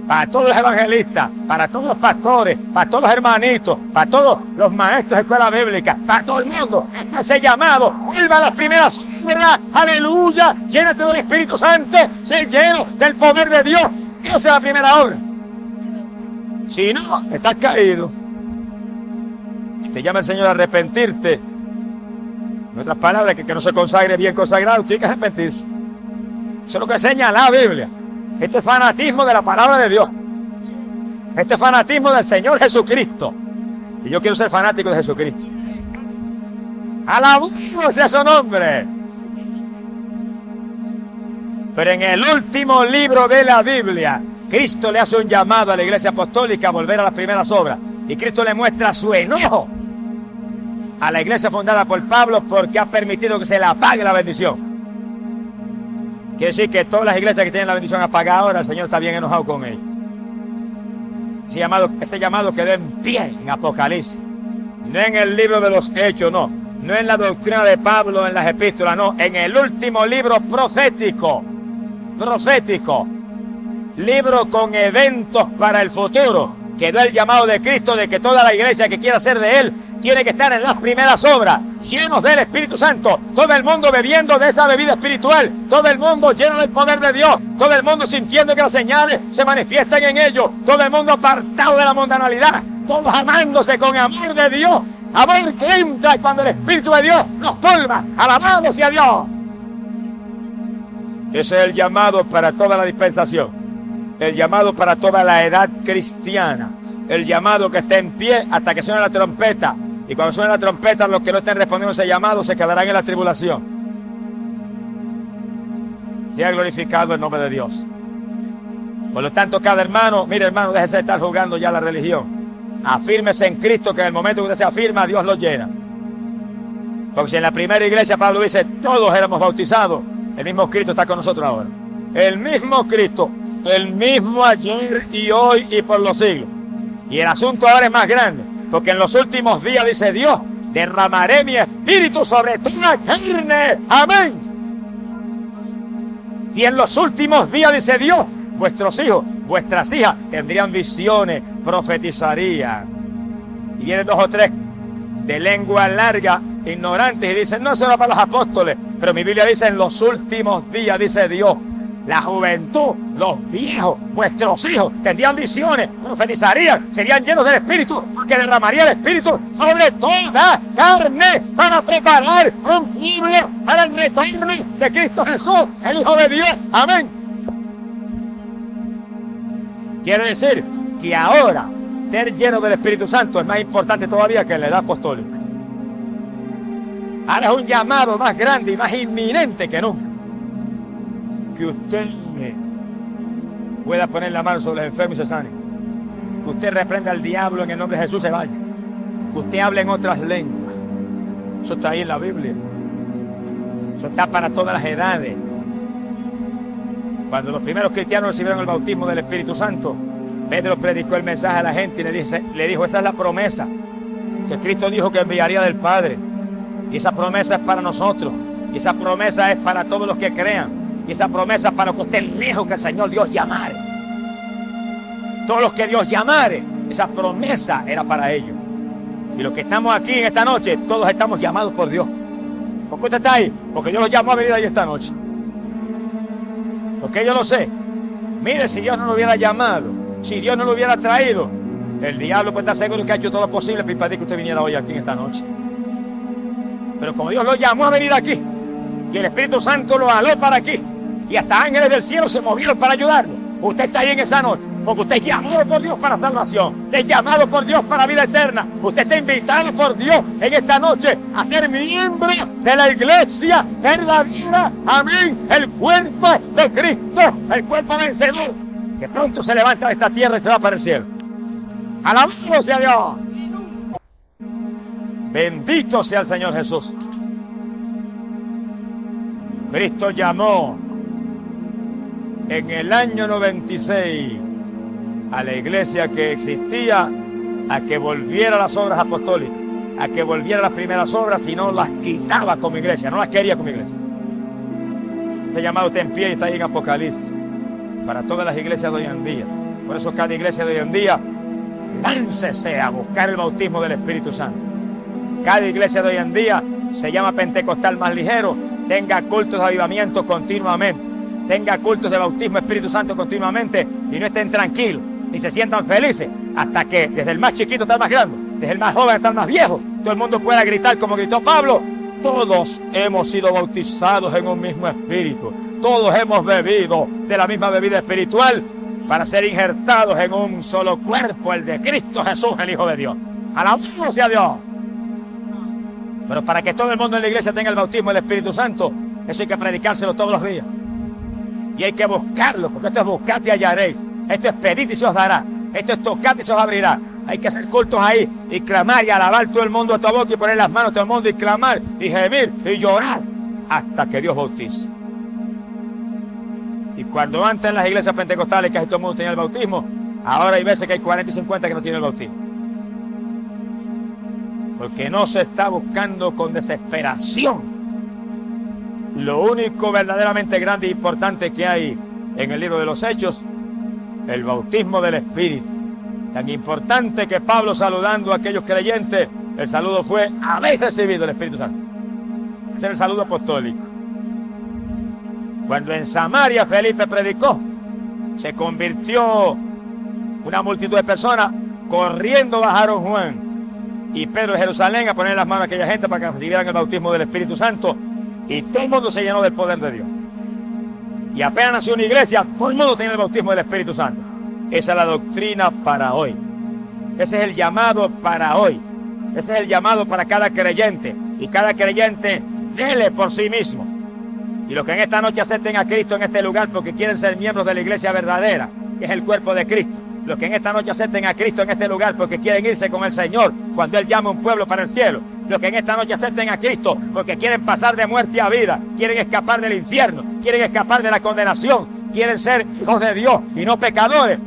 Para todos los evangelistas, para todos los pastores, para todos los hermanitos, para todos los maestros de escuela bíblica, para todo el mundo. Ese llamado, vuelva a las primeras obras, aleluya, llénate del Espíritu Santo, sé lleno del poder de Dios. Esa es la primera obra. Si no, estás caído. Te llama el Señor a arrepentirte. En otras palabras, que no se consagre bien consagrado, tiene que arrepentirse. Eso es lo que enseña la Biblia. Este es fanatismo de la palabra de Dios. Este es fanatismo del Señor Jesucristo. Y yo quiero ser fanático de Jesucristo. Alabamos a su nombre. Pero en el último libro de la Biblia, Cristo le hace un llamado a la iglesia apostólica a volver a las primeras obras. Y Cristo le muestra su enojo a la iglesia fundada por Pablo porque ha permitido que se le apague la bendición. Quiere decir que todas las iglesias que tienen la bendición apagada ahora, el Señor está bien enojado con ellos. Ese llamado quedó en pie en Apocalipsis. No en el libro de los Hechos, no. No en la doctrina de Pablo, en las epístolas, no. En el último libro profético. Profético. Libro con eventos para el futuro. Quedó el llamado de Cristo de que toda la iglesia que quiera ser de Él tiene que estar en las primeras obras, llenos del Espíritu Santo, todo el mundo bebiendo de esa bebida espiritual, todo el mundo lleno del poder de Dios, todo el mundo sintiendo que las señales se manifiestan en ellos, todo el mundo apartado de la mundanalidad, todos amándose con amor de Dios, amor que entra cuando el Espíritu de Dios nos colma. Alabado sea Dios. Ese es el llamado para toda la dispensación, el llamado para toda la edad cristiana, el llamado que esté en pie hasta que suene la trompeta. Y cuando suene la trompeta, los que no estén respondiendo a ese llamado se quedarán en la tribulación. Sea glorificado el nombre de Dios. Por lo tanto, cada hermano, mire hermano, déjese de estar jugando ya la religión. Afírmese en Cristo, que en el momento que usted se afirma, Dios lo llena. Porque si en la primera iglesia Pablo dice, todos éramos bautizados, el mismo Cristo está con nosotros ahora. El mismo Cristo, el mismo ayer y hoy y por los siglos. Y el asunto ahora es más grande. Porque en los últimos días, dice Dios, derramaré mi espíritu sobre toda carne. Amén. Y en los últimos días, dice Dios, vuestros hijos, vuestras hijas tendrían visiones, profetizarían. Y vienen 2 o 3 de lengua larga, ignorantes, y dicen, no, eso era para los apóstoles. Pero mi Biblia dice, en los últimos días, dice Dios, la juventud, los viejos, vuestros hijos, tendrían visiones, profetizarían, serían llenos del Espíritu, que derramaría el Espíritu sobre toda carne para preparar un pueblo para el retorno de Cristo Jesús, el Hijo de Dios. Amén. Quiere decir que ahora ser lleno del Espíritu Santo es más importante todavía que en la edad apostólica. Ahora es un llamado más grande y más inminente que nunca. Que usted pueda poner la mano sobre el enfermo y se sane. Que usted reprenda al diablo en el nombre de Jesús, se vaya. Que usted hable en otras lenguas. Eso está ahí en la Biblia. Eso está para todas las edades. Cuando los primeros cristianos recibieron el bautismo del Espíritu Santo, Pedro predicó el mensaje a la gente y le dijo, esta es la promesa que Cristo dijo que enviaría del Padre. Y esa promesa es para nosotros. Y esa promesa es para todos los que crean. Y esa promesa es para los que estén lejos, que el Señor Dios llamare. Todos los que Dios llamare, esa promesa era para ellos. Y los que estamos aquí en esta noche, todos estamos llamados por Dios. ¿Por qué usted está ahí? Porque Dios los llamó a venir ahí esta noche. Porque yo lo sé. Mire, si Dios no lo hubiera llamado, si Dios no lo hubiera traído, el diablo puede estar seguro que ha hecho todo lo posible para impedir que usted viniera hoy aquí en esta noche. Pero como Dios lo llamó a venir aquí, y el Espíritu Santo lo aló para aquí, y hasta ángeles del cielo se movieron para ayudarlo, usted está ahí en esa noche, porque usted es llamado por Dios para salvación, usted es llamado por Dios para vida eterna, usted está invitado por Dios en esta noche a ser miembro de la iglesia verdadera, amén, el cuerpo de Cristo, el cuerpo vencedor, que pronto se levanta de esta tierra y se va para el cielo. ¡Alabado sea Dios! Bendito sea el Señor Jesús. Cristo llamó en el año 96 a la iglesia que existía a que volviera a las obras apostólicas, a que volviera a las primeras obras, y no las quitaba como iglesia, no las quería como iglesia. Este llamado está en pie y está ahí en Apocalipsis para todas las iglesias de hoy en día. Por eso cada iglesia de hoy en día, láncese a buscar el bautismo del Espíritu Santo. Cada iglesia de hoy en día se llama pentecostal más ligero, tenga cultos de avivamiento continuamente, tenga cultos de bautismo Espíritu Santo continuamente, y no estén tranquilos, ni se sientan felices, hasta que desde el más chiquito hasta el más grande, desde el más joven hasta el más viejo, todo el mundo pueda gritar como gritó Pablo: todos hemos sido bautizados en un mismo espíritu, todos hemos bebido de la misma bebida espiritual para ser injertados en un solo cuerpo, el de Cristo Jesús, el Hijo de Dios. ¡Alabado sea Dios! Pero para que todo el mundo en la iglesia tenga el bautismo del Espíritu Santo, eso hay que predicárselo todos los días. Y hay que buscarlo, porque esto es buscad y hallaréis. Esto es pedid y se os dará. Esto es tocad y se os abrirá. Hay que hacer cultos ahí y clamar y alabar todo el mundo a tu boca y poner las manos a todo el mundo y clamar y gemir y llorar hasta que Dios bautice. Y cuando antes en las iglesias pentecostales casi todo el mundo tenía el bautismo, ahora hay veces que hay 40 y 50 que no tienen el bautismo. Porque no se está buscando con desesperación lo único verdaderamente grande e importante que hay en el libro de los Hechos, el bautismo del Espíritu. Tan importante que Pablo, saludando a aquellos creyentes, el saludo fue: habéis recibido el Espíritu Santo. Ese es el saludo apostólico. Cuando en Samaria Felipe predicó, se convirtió una multitud de personas, corriendo bajaron Juan y Pedro de Jerusalén a poner las manos a aquella gente para que recibieran el bautismo del Espíritu Santo, y todo el mundo se llenó del poder de Dios. Y apenas nació una iglesia, todo el mundo tenía el bautismo del Espíritu Santo. Esa es la doctrina para hoy. Ese es el llamado para hoy. Ese es el llamado para cada creyente. Y cada creyente dele por sí mismo. Y los que en esta noche acepten a Cristo en este lugar porque quieren ser miembros de la iglesia verdadera, que es el cuerpo de Cristo. Los que en esta noche acepten a Cristo en este lugar porque quieren irse con el Señor cuando Él llame a un pueblo para el cielo. Los que en esta noche acepten a Cristo porque quieren pasar de muerte a vida, quieren escapar del infierno, quieren escapar de la condenación, quieren ser hijos de Dios y no pecadores.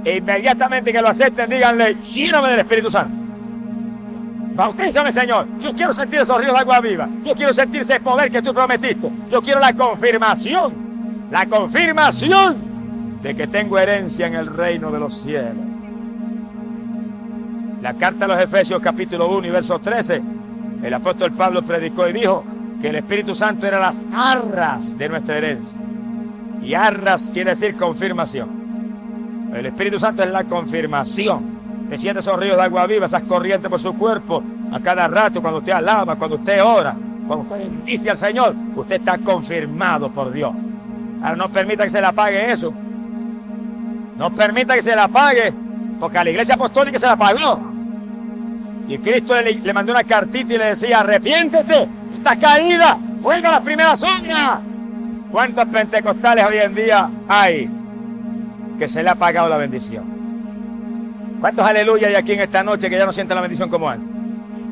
E inmediatamente que lo acepten, díganle: lléname del Espíritu Santo. Bautízame, Señor. Yo quiero sentir esos ríos de agua viva. Yo quiero sentir ese poder que tú prometiste. Yo quiero la confirmación de que tengo herencia en el reino de los cielos. La carta a los Efesios capítulo 1 y verso 13, el apóstol Pablo predicó y dijo que el Espíritu Santo era las arras de nuestra herencia. Y arras quiere decir confirmación. El Espíritu Santo es la confirmación. Te sientes esos ríos de agua viva, esas corrientes por su cuerpo a cada rato, cuando usted alaba, cuando usted ora, cuando usted bendice al Señor, usted está confirmado por Dios. Ahora no permita que se le apague eso. No permita que se le apague, porque a la iglesia apostólica se la apagó. Y Cristo le mandó una cartita y le decía: arrepiéntete, estás caída, vuelve a las primeras obras. ¿Cuántos pentecostales hoy en día hay que se le ha apagado la bendición? ¿Cuántos aleluya hay aquí en esta noche que ya no sienten la bendición como antes?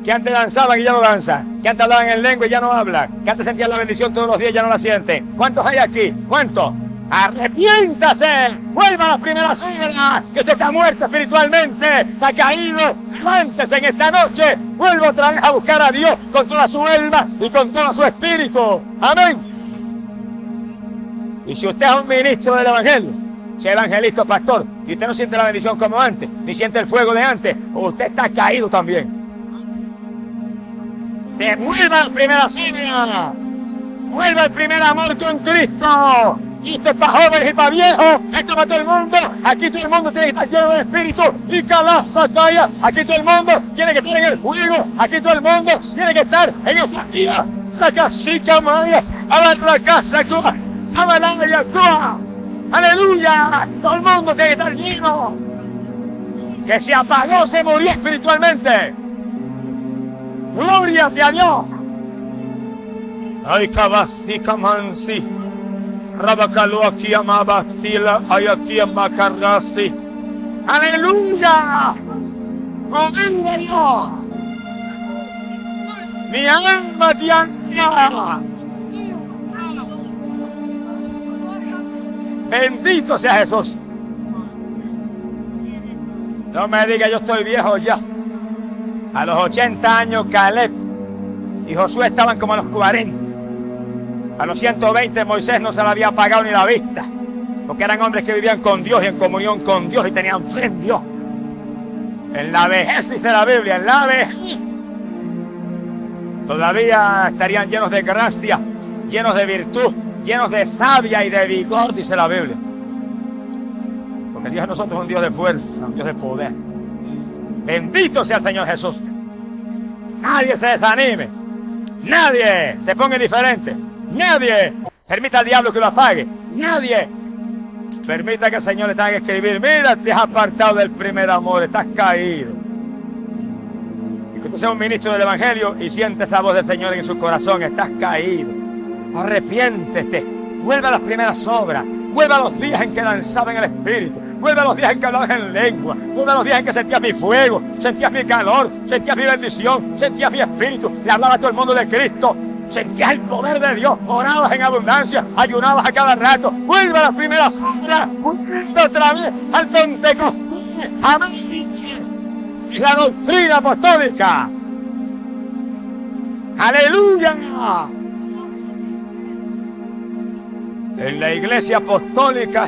Que antes danzaban y ya no danzan, que antes hablaban en lengua y ya no hablan, que antes sentían la bendición todos los días y ya no la sienten. ¿Cuántos hay aquí? ¿Cuántos? Arrepiéntase, vuelva a las primeras obras, que usted está muerto espiritualmente, está caído, levántese en esta noche, vuelva otra vez a buscar a Dios con toda su alma y con todo su espíritu. Amén. Y si usted es un ministro del Evangelio, sea evangelista o pastor, y usted no siente la bendición como antes, ni siente el fuego de antes, usted está caído también. Te vuelva a las primeras obras, vuelva al primer amor con Cristo. Y esto es para jóvenes y para viejos, esto es para todo el mundo. Aquí todo el mundo tiene que estar lleno de espíritu y calaza calla. Aquí todo el mundo tiene que estar en el fuego. Aquí todo el mundo tiene que estar en esa vida. La casica maya, a la casa actúa, a la y actúa. Aleluya, todo el mundo tiene que estar lleno. Que se apagó, se murió espiritualmente. Gloria sea a Dios. Ay, cabasica mansi. Rabacalo aquí amaba sila, ay aquí amacarrasi. Aleluya. Gloria a Dios. Mi alma te anhela. Bendito sea Jesús. No me diga yo estoy viejo ya. A los 80 años Caleb y Josué estaban como a los 40. A los 120 Moisés no se le había apagado ni la vista, porque eran hombres que vivían con Dios y en comunión con Dios y tenían fe en Dios. En la vejez, dice la Biblia, en la vejez todavía estarían llenos de gracia, llenos de virtud, llenos de savia y de vigor, dice la Biblia. Porque Dios en nosotros es un Dios de fuerza, un Dios de poder. Bendito sea el Señor Jesús. Nadie se desanime, nadie se ponga indiferente, nadie permita al diablo que lo apague, nadie permita que el Señor le tenga que escribir: mira, te has apartado del primer amor, estás caído. Y que tú seas un ministro del Evangelio y sientes esa voz del Señor en su corazón: estás caído, arrepiéntete, vuelve a las primeras obras, vuelve a los días en que danzaba en el Espíritu, vuelve a los días en que hablabas en lengua, vuelve a los días en que sentías mi fuego, sentías mi calor, sentías mi bendición, sentías mi espíritu, le hablaba a todo el mundo de Cristo, sentías el poder de Dios, orabas en abundancia, ayunabas a cada rato. Vuelve a las primeras obras, vuelve otra vez al Pentecostés. Amén. La doctrina apostólica. Aleluya. En la iglesia apostólica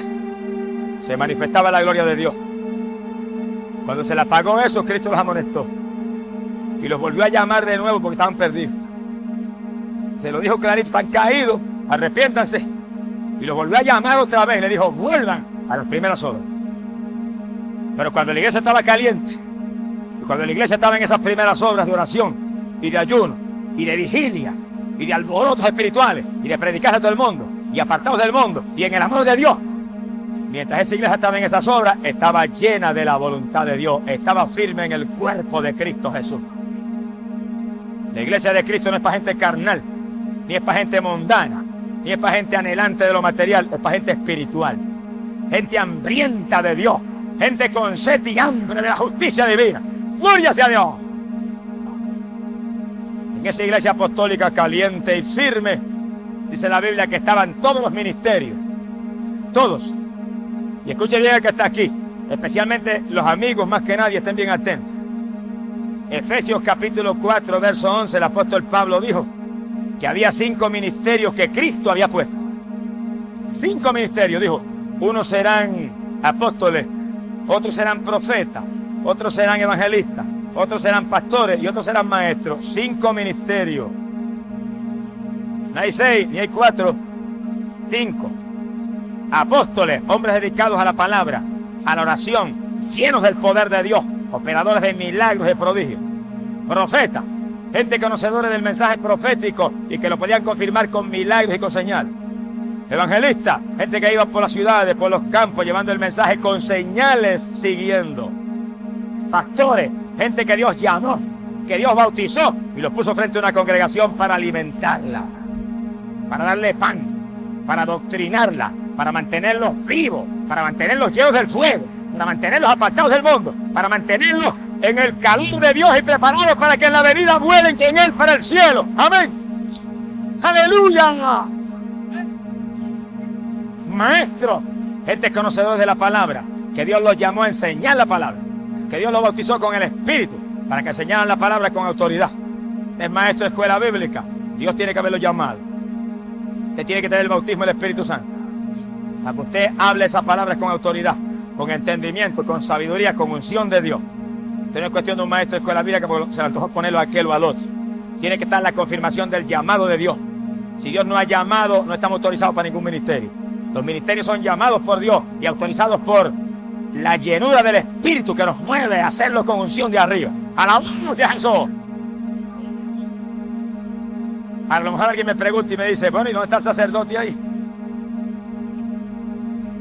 se manifestaba la gloria de Dios. Cuando se le apagó eso, Cristo los amonestó y los volvió a llamar de nuevo porque estaban perdidos. Se lo dijo clarito: están caídos, arrepiéntanse. Y los volvió a llamar otra vez y le dijo: vuelvan a las primeras obras. Pero cuando la iglesia estaba caliente, y cuando la iglesia estaba en esas primeras obras de oración y de ayuno y de vigilia y de alborotos espirituales y de predicar a todo el mundo y apartados del mundo y en el amor de Dios, mientras esa iglesia estaba en esas obras, estaba llena de la voluntad de Dios, estaba firme en el cuerpo de Cristo Jesús. La iglesia de Cristo no es para gente carnal, ni es para gente mundana, ni es para gente anhelante de lo material, es para gente espiritual, gente hambrienta de Dios, gente con sed y hambre de la justicia divina. ¡Gloria sea a Dios! En esa iglesia apostólica caliente y firme, dice la Biblia que estaban todos los ministerios, todos. Y escuche bien el que está aquí, especialmente los amigos más que nadie, estén bien atentos. Efesios capítulo 4, verso 11, el apóstol Pablo dijo que había 5 ministerios que Cristo había puesto. 5 ministerios, dijo. Unos serán apóstoles, otros serán profetas, otros serán evangelistas, otros serán pastores y otros serán maestros. 5 ministerios. No hay 6, ni hay 4, 5. Apóstoles, hombres dedicados a la palabra, a la oración, llenos del poder de Dios, operadores de milagros y prodigios. Profetas, gente conocedora del mensaje profético y que lo podían confirmar con milagros y con señales. Evangelistas, gente que iba por las ciudades, por los campos, llevando el mensaje con señales siguiendo. Pastores, gente que Dios llamó, que Dios bautizó y los puso frente a una congregación para alimentarla, para darle pan, para adoctrinarla, para mantenerlos vivos, para mantenerlos llenos del fuego, para mantenerlos apartados del mundo, para mantenerlos en el calor de Dios y preparados para que en la venida vuelen con Él para el cielo. Amén. Aleluya. maestros, gente conocedora de la palabra, que Dios los llamó a enseñar la palabra, que Dios los bautizó con el Espíritu, para que enseñaran la palabra con autoridad. Es maestro de escuela bíblica, Dios tiene que haberlo llamado. Usted tiene que tener el bautismo del Espíritu Santo, para que usted hable esas palabras con autoridad, con entendimiento, con sabiduría, con unción de Dios. Esto no es cuestión de un maestro de escuela bíblica porque se le antojó ponerlo a aquel o al otro. Tiene que estar la confirmación del llamado de Dios. Si Dios no ha llamado, no estamos autorizados para ningún ministerio. Los ministerios son llamados por Dios y autorizados por la llenura del Espíritu que nos mueve a hacerlo con unción de arriba. ¡Alabamos a Jesús! A lo mejor alguien me pregunta y me dice, bueno, ¿y dónde está el sacerdote ahí?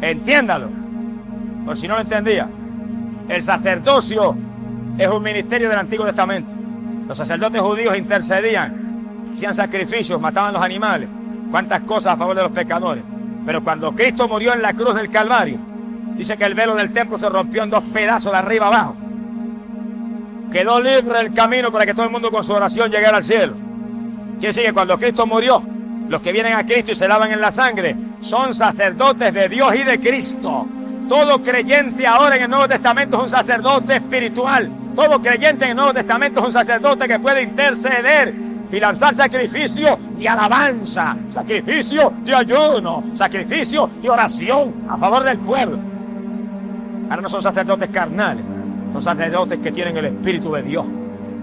Entiéndalo, por si no lo entendía. El sacerdocio es un ministerio del Antiguo Testamento. Los sacerdotes judíos intercedían, hacían sacrificios, mataban los animales, cuántas cosas a favor de los pecadores. Pero cuando Cristo murió en la cruz del Calvario, dice que el velo del templo se rompió en dos pedazos de arriba abajo. Quedó libre el camino para que todo el mundo con su oración llegara al cielo. Quiere decir que cuando Cristo murió, los que vienen a Cristo y se lavan en la sangre son sacerdotes de Dios y de Cristo. Todo creyente ahora en el Nuevo Testamento es un sacerdote espiritual. Todo creyente en el Nuevo Testamento es un sacerdote que puede interceder y lanzar sacrificio de alabanza, sacrificio de ayuno, sacrificio de oración a favor del pueblo. Ahora no son sacerdotes carnales, son sacerdotes que tienen el Espíritu de Dios.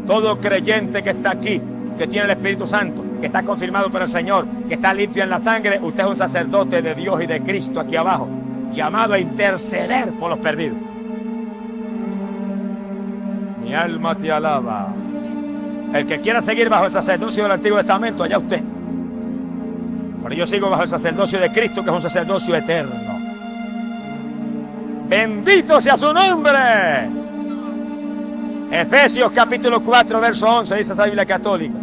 Todo creyente que está aquí, que tiene el Espíritu Santo, que está confirmado por el Señor, que está limpio en la sangre, usted es un sacerdote de Dios y de Cristo aquí abajo, llamado a interceder por los perdidos. Mi alma te alaba. El que quiera seguir bajo el sacerdocio del Antiguo Testamento, allá usted. Pero yo sigo bajo el sacerdocio de Cristo, que es un sacerdocio eterno. ¡Bendito sea su nombre! Efesios capítulo 4, verso 11, dice esa Biblia católica.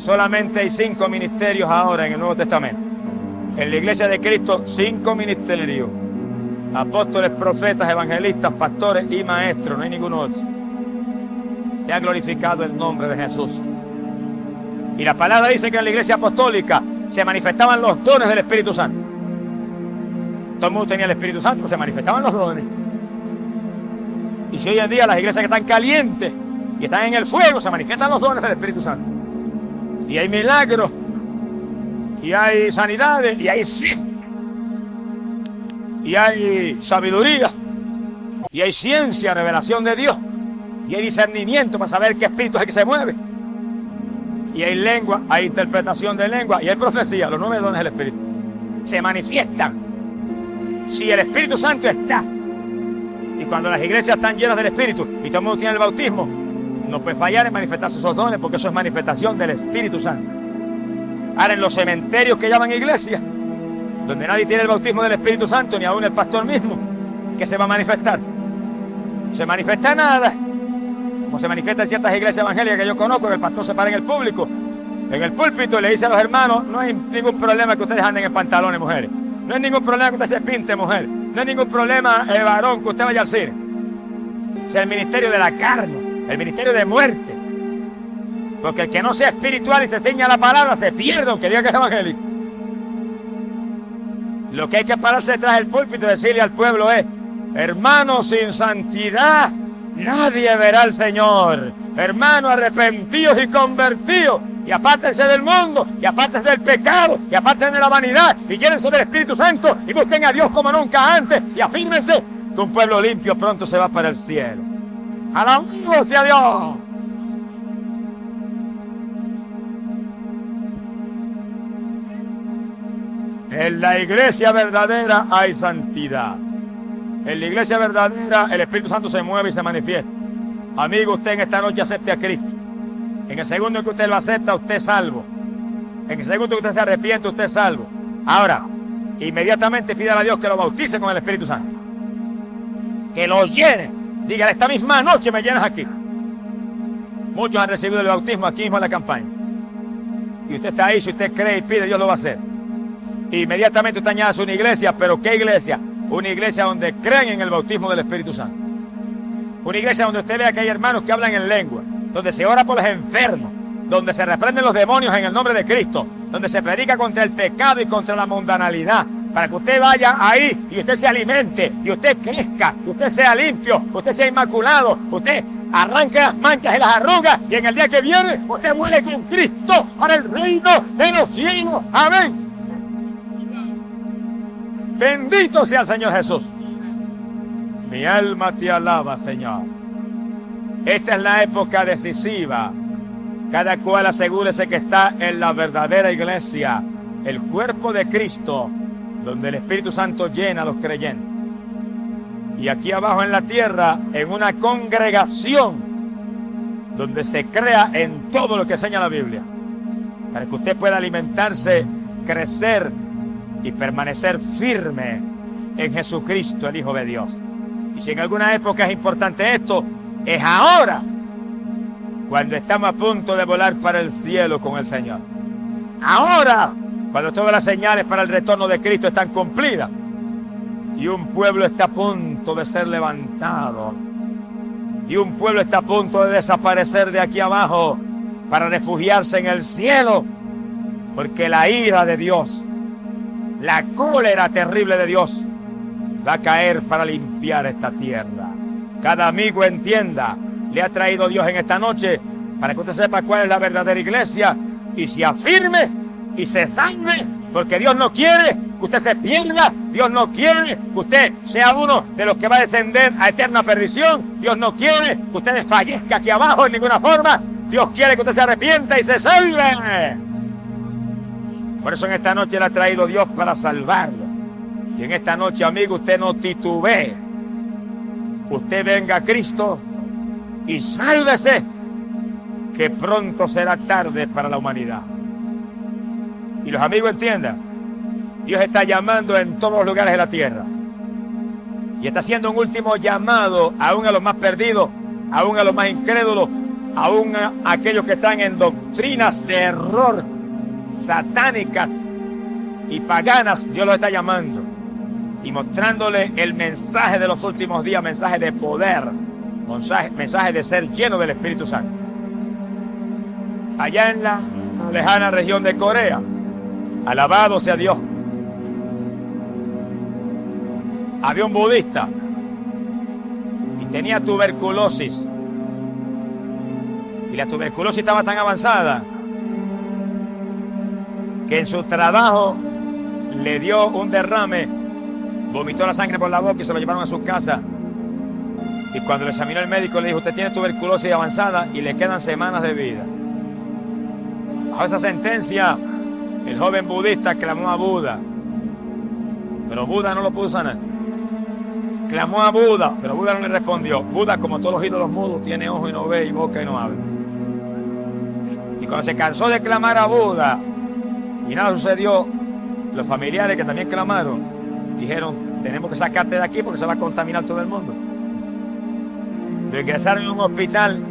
Solamente hay 5 ministerios ahora en el Nuevo Testamento. En la Iglesia de Cristo, 5 ministerios. Apóstoles, profetas, evangelistas, pastores y maestros, no hay ningún otro. Se ha glorificado el nombre de Jesús. Y la palabra dice que en la Iglesia apostólica se manifestaban los dones del Espíritu Santo. Todo el mundo tenía el Espíritu Santo, pero se manifestaban los dones. Y si hoy en día las iglesias que están calientes y están en el fuego, se manifiestan los dones del Espíritu Santo. Y hay milagros, y hay sanidades, y hay fe, y hay sabiduría, y hay ciencia, revelación de Dios, y hay discernimiento para saber qué espíritu es el que se mueve, y hay lengua, hay interpretación de lengua, y hay profecía. Los 9 dones del Espíritu se manifiestan si el Espíritu Santo está. Y cuando las iglesias están llenas del Espíritu y todo el mundo tiene el bautismo, no puede fallar en manifestarse esos dones, porque eso es manifestación del Espíritu Santo. Ahora, en los cementerios que llaman iglesias, donde nadie tiene el bautismo del Espíritu Santo, ni aún el pastor mismo, ¿qué se va a manifestar? No se manifiesta nada, como se manifiesta en ciertas iglesias evangélicas que yo conozco, que el pastor se para en el público, en el púlpito, y le dice a los hermanos: no hay ningún problema que ustedes anden en pantalones, mujeres. No hay ningún problema que usted se pinte, mujer. No hay ningún problema, varón, que usted vaya al cine. Es el ministerio de la carne, el ministerio de muerte. Porque el que no sea espiritual y se ciña a la palabra se pierde, aunque diga que es evangélico. Lo que hay que pararse detrás del púlpito y decirle al pueblo es: hermanos, sin santidad nadie verá al Señor. Hermanos, arrepentidos y convertidos, y apártense del mundo, y apártense del pecado, y apártense de la vanidad, y llénense del Espíritu Santo, y busquen a Dios como nunca antes, y afírmense que un pueblo limpio pronto se va para el cielo. ¡Alabado sea Dios! En la iglesia verdadera hay santidad. En la iglesia verdadera el Espíritu Santo se mueve y se manifiesta. Amigo, usted en esta noche acepte a Cristo. En el segundo en que usted lo acepta, usted es salvo. En el segundo que usted se arrepiente, usted es salvo. Ahora, inmediatamente pídale a Dios que lo bautice con el Espíritu Santo. Que lo llene. Dígale: esta misma noche me llenas aquí. Muchos han recibido el bautismo aquí mismo en la campaña. Y usted está ahí, si usted cree y pide, Dios lo va a hacer. Inmediatamente usted añade una iglesia. ¿Pero qué iglesia? Una iglesia donde creen en el bautismo del Espíritu Santo. Una iglesia donde usted vea que hay hermanos que hablan en lengua, donde se ora por los enfermos, donde se reprenden los demonios en el nombre de Cristo, donde se predica contra el pecado y contra la mundanalidad, para que usted vaya ahí y usted se alimente, y usted crezca, y usted sea limpio, usted sea inmaculado, usted arranque las manchas y las arrugas, y en el día que viene usted muere con Cristo para el reino de los cielos. Amén. Bendito sea el Señor Jesús. Mi alma te alaba, Señor. Esta es la época decisiva. Cada cual asegúrese que está en la verdadera iglesia, el cuerpo de Cristo, donde el Espíritu Santo llena a los creyentes. Y aquí abajo en la tierra, en una congregación, donde se crea en todo lo que enseña la Biblia, para que usted pueda alimentarse, crecer y permanecer firme en Jesucristo, el Hijo de Dios. Y si en alguna época es importante esto, es ahora, cuando estamos a punto de volar para el cielo con el Señor. Ahora, cuando todas las señales para el retorno de Cristo están cumplidas y un pueblo está a punto de ser levantado y un pueblo está a punto de desaparecer de aquí abajo para refugiarse en el cielo, porque la ira de Dios, la cólera terrible de Dios va a caer para limpiar esta tierra. Cada amigo entienda, le ha traído Dios en esta noche para que usted sepa cuál es la verdadera iglesia y se afirme y se salve, porque Dios no quiere que usted se pierda, Dios no quiere que usted sea uno de los que va a descender a eterna perdición, Dios no quiere que usted desfallezca aquí abajo en ninguna forma, Dios quiere que usted se arrepienta y se salve. Por eso en esta noche le ha traído Dios para salvarlo. Y en esta noche, amigo, usted no titubee. Usted venga a Cristo y sálvese, que pronto será tarde para la humanidad. Y los amigos entiendan, Dios está llamando en todos los lugares de la tierra. Y está haciendo un último llamado aún a los más perdidos, aún a los más incrédulos, aún a aquellos que están en doctrinas de error, satánicas y paganas. Dios los está llamando y mostrándole el mensaje de los últimos días, mensaje de poder, mensaje de ser lleno del Espíritu Santo. Allá en la lejana región de Corea, alabado sea Dios, había un budista y tenía tuberculosis, y la tuberculosis estaba tan avanzada que en su trabajo le dio un derrame, vomitó la sangre por la boca y se lo llevaron a su casa. Y cuando lo examinó el médico le dijo: usted tiene tuberculosis avanzada y le quedan semanas de vida. Bajo esa sentencia, el joven budista clamó a Buda, pero Buda no lo pudo sanar. Clamó a Buda, pero Buda no le respondió. Buda, como todos los ídolos mudos, tiene ojo y no ve, y boca y no habla. Y cuando se cansó de clamar a Buda y nada sucedió, los familiares que también clamaron dijeron: tenemos que sacarte de aquí porque se va a contaminar todo el mundo. Lo ingresaron en un hospital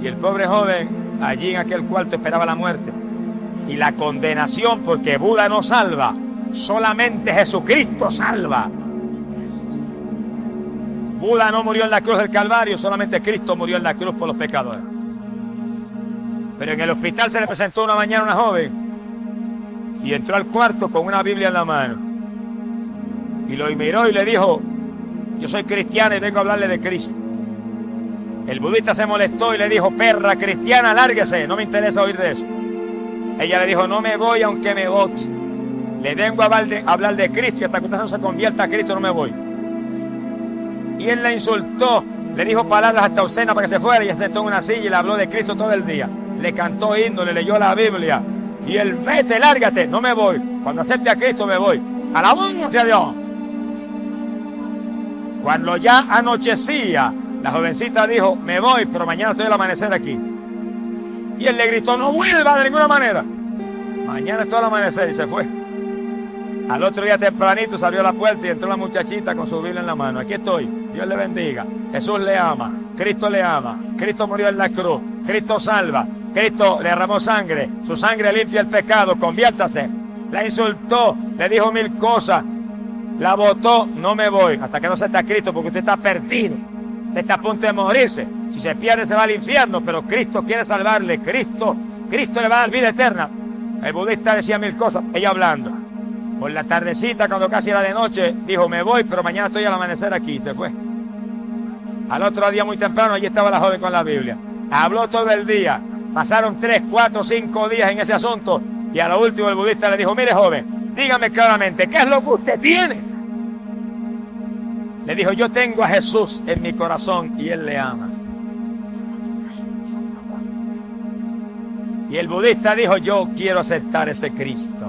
y el pobre joven allí en aquel cuarto esperaba la muerte y la condenación, porque Buda no salva, solamente Jesucristo salva. Buda no murió en la cruz del Calvario, solamente Cristo murió en la cruz por los pecadores. Pero en el hospital se le presentó una mañana una joven y entró al cuarto con una Biblia en la mano y lo miró y le dijo: yo soy cristiana y vengo a hablarle de Cristo. El budista se molestó y le dijo: perra cristiana, lárguese, no me interesa oír de eso. Ella le dijo: no me voy aunque me bote, le vengo a hablar de Cristo y hasta que usted no se convierta a Cristo no me voy. Y él la insultó, le dijo palabras hasta obscenas para que se fuera, y se sentó en una silla y le habló de Cristo todo el día, le cantó himnos, le leyó la Biblia, y él: vete, lárgate, no me voy, cuando acepte a Cristo me voy. ¡Alabado sea Dios! Cuando ya anochecía, la jovencita dijo: me voy, pero mañana estoy al amanecer aquí. Y él le gritó: no vuelva de ninguna manera, mañana estoy al amanecer, y se fue. Al otro día tempranito salió a la puerta y entró la muchachita con su Biblia en la mano. Aquí estoy, Dios le bendiga, Jesús le ama, Cristo le ama, Cristo murió en la cruz, Cristo salva, Cristo le derramó sangre, su sangre limpia el pecado, conviértase. La insultó, le dijo mil cosas, la botó: no me voy hasta que no se está Cristo, porque usted está perdido, usted está a punto de morirse, si se pierde se va al infierno, pero Cristo quiere salvarle, Cristo le va a dar vida eterna. El budista decía mil cosas, ella hablando. Por la tardecita, cuando casi era de noche, dijo, me voy, pero mañana estoy al amanecer aquí. Se fue. Al otro día muy temprano, allí estaba la joven con la Biblia. Habló todo el día. Pasaron 3, 4, 5 días en ese asunto. Y a lo último el budista le dijo, mire joven, dígame claramente, ¿qué es lo que usted tiene? Le dijo, yo tengo a Jesús en mi corazón y Él le ama. Y el budista dijo, yo quiero aceptar ese Cristo.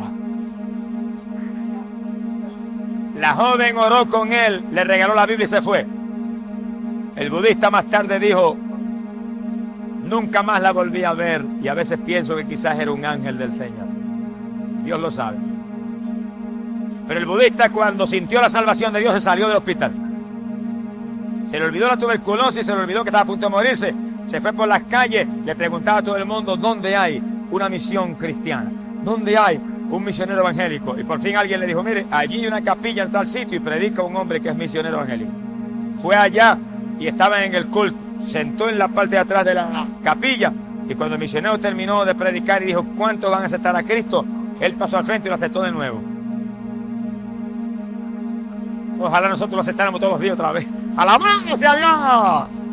La joven oró con él, le regaló la Biblia y se fue. El budista más tarde dijo, nunca más la volví a ver y a veces pienso que quizás era un ángel del Señor. Dios lo sabe. Pero el budista, cuando sintió la salvación de Dios, se salió del hospital. Se le olvidó la tuberculosis, se le olvidó que estaba a punto de morirse. Se fue por las calles, le preguntaba a todo el mundo dónde hay una misión cristiana, dónde hay un misionero evangélico. Y por fin alguien le dijo, mire, allí hay una capilla en tal sitio y predica un hombre que es misionero evangélico. Fue allá y estaba en el culto, sentó en la parte de atrás de la capilla y cuando el misionero terminó de predicar y dijo, ¿cuántos van a aceptar a Cristo? Él pasó al frente y lo aceptó de nuevo. Ojalá nosotros lo aceptáramos todos los días otra vez. ¡Alabado sea Dios!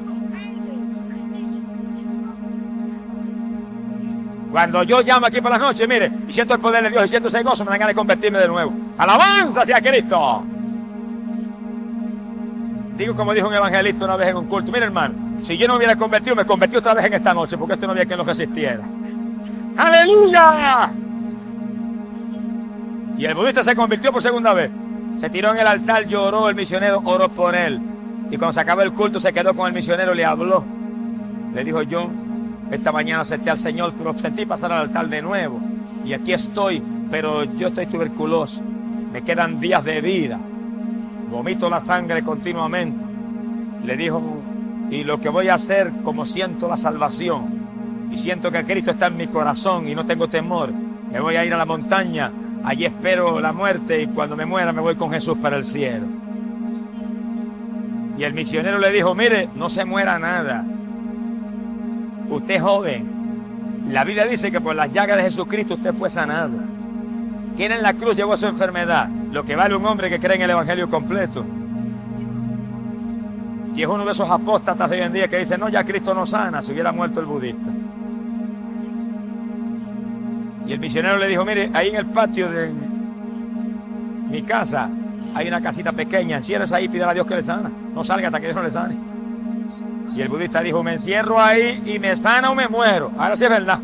Cuando yo llamo aquí por las noches, mire, y siento el poder de Dios y siento ese gozo, me dan ganas de convertirme de nuevo. ¡Alabanza sea Cristo! Digo como dijo un evangelista una vez en un culto, mire hermano, si yo no me hubiera convertido, me convertí otra vez en esta noche, porque esto no había quien lo resistiera. ¡Aleluya! Y el budista se convirtió por segunda vez. Se tiró en el altar, lloró, el misionero oró por él. Y cuando se acabó el culto, se quedó con el misionero, le habló. Le dijo, yo esta mañana acepté al Señor, pero sentí pasar al altar de nuevo. Y aquí estoy, pero yo estoy tuberculoso. Me quedan días de vida. Vomito la sangre continuamente. Le dijo, y lo que voy a hacer, como siento la salvación, y siento que Cristo está en mi corazón y no tengo temor, me voy a ir a la montaña, allí espero la muerte y cuando me muera me voy con Jesús para el cielo. Y el misionero le dijo, mire, no se muera nada. Usted es joven. La Biblia dice que por las llagas de Jesucristo usted fue sanado. ¿Quién en la cruz llevó su enfermedad? Lo que vale un hombre que cree en el Evangelio completo. Si es uno de esos apóstatas de hoy en día que dice, no, ya Cristo no sana, se hubiera muerto el budista. Y el misionero le dijo, mire, ahí en el patio de mi casa hay una casita pequeña, enciérrese ahí y pídale a Dios que le sana. No salga hasta que Dios no le sane. Y el budista dijo, me encierro ahí y me sana o me muero. Ahora sí es verdad.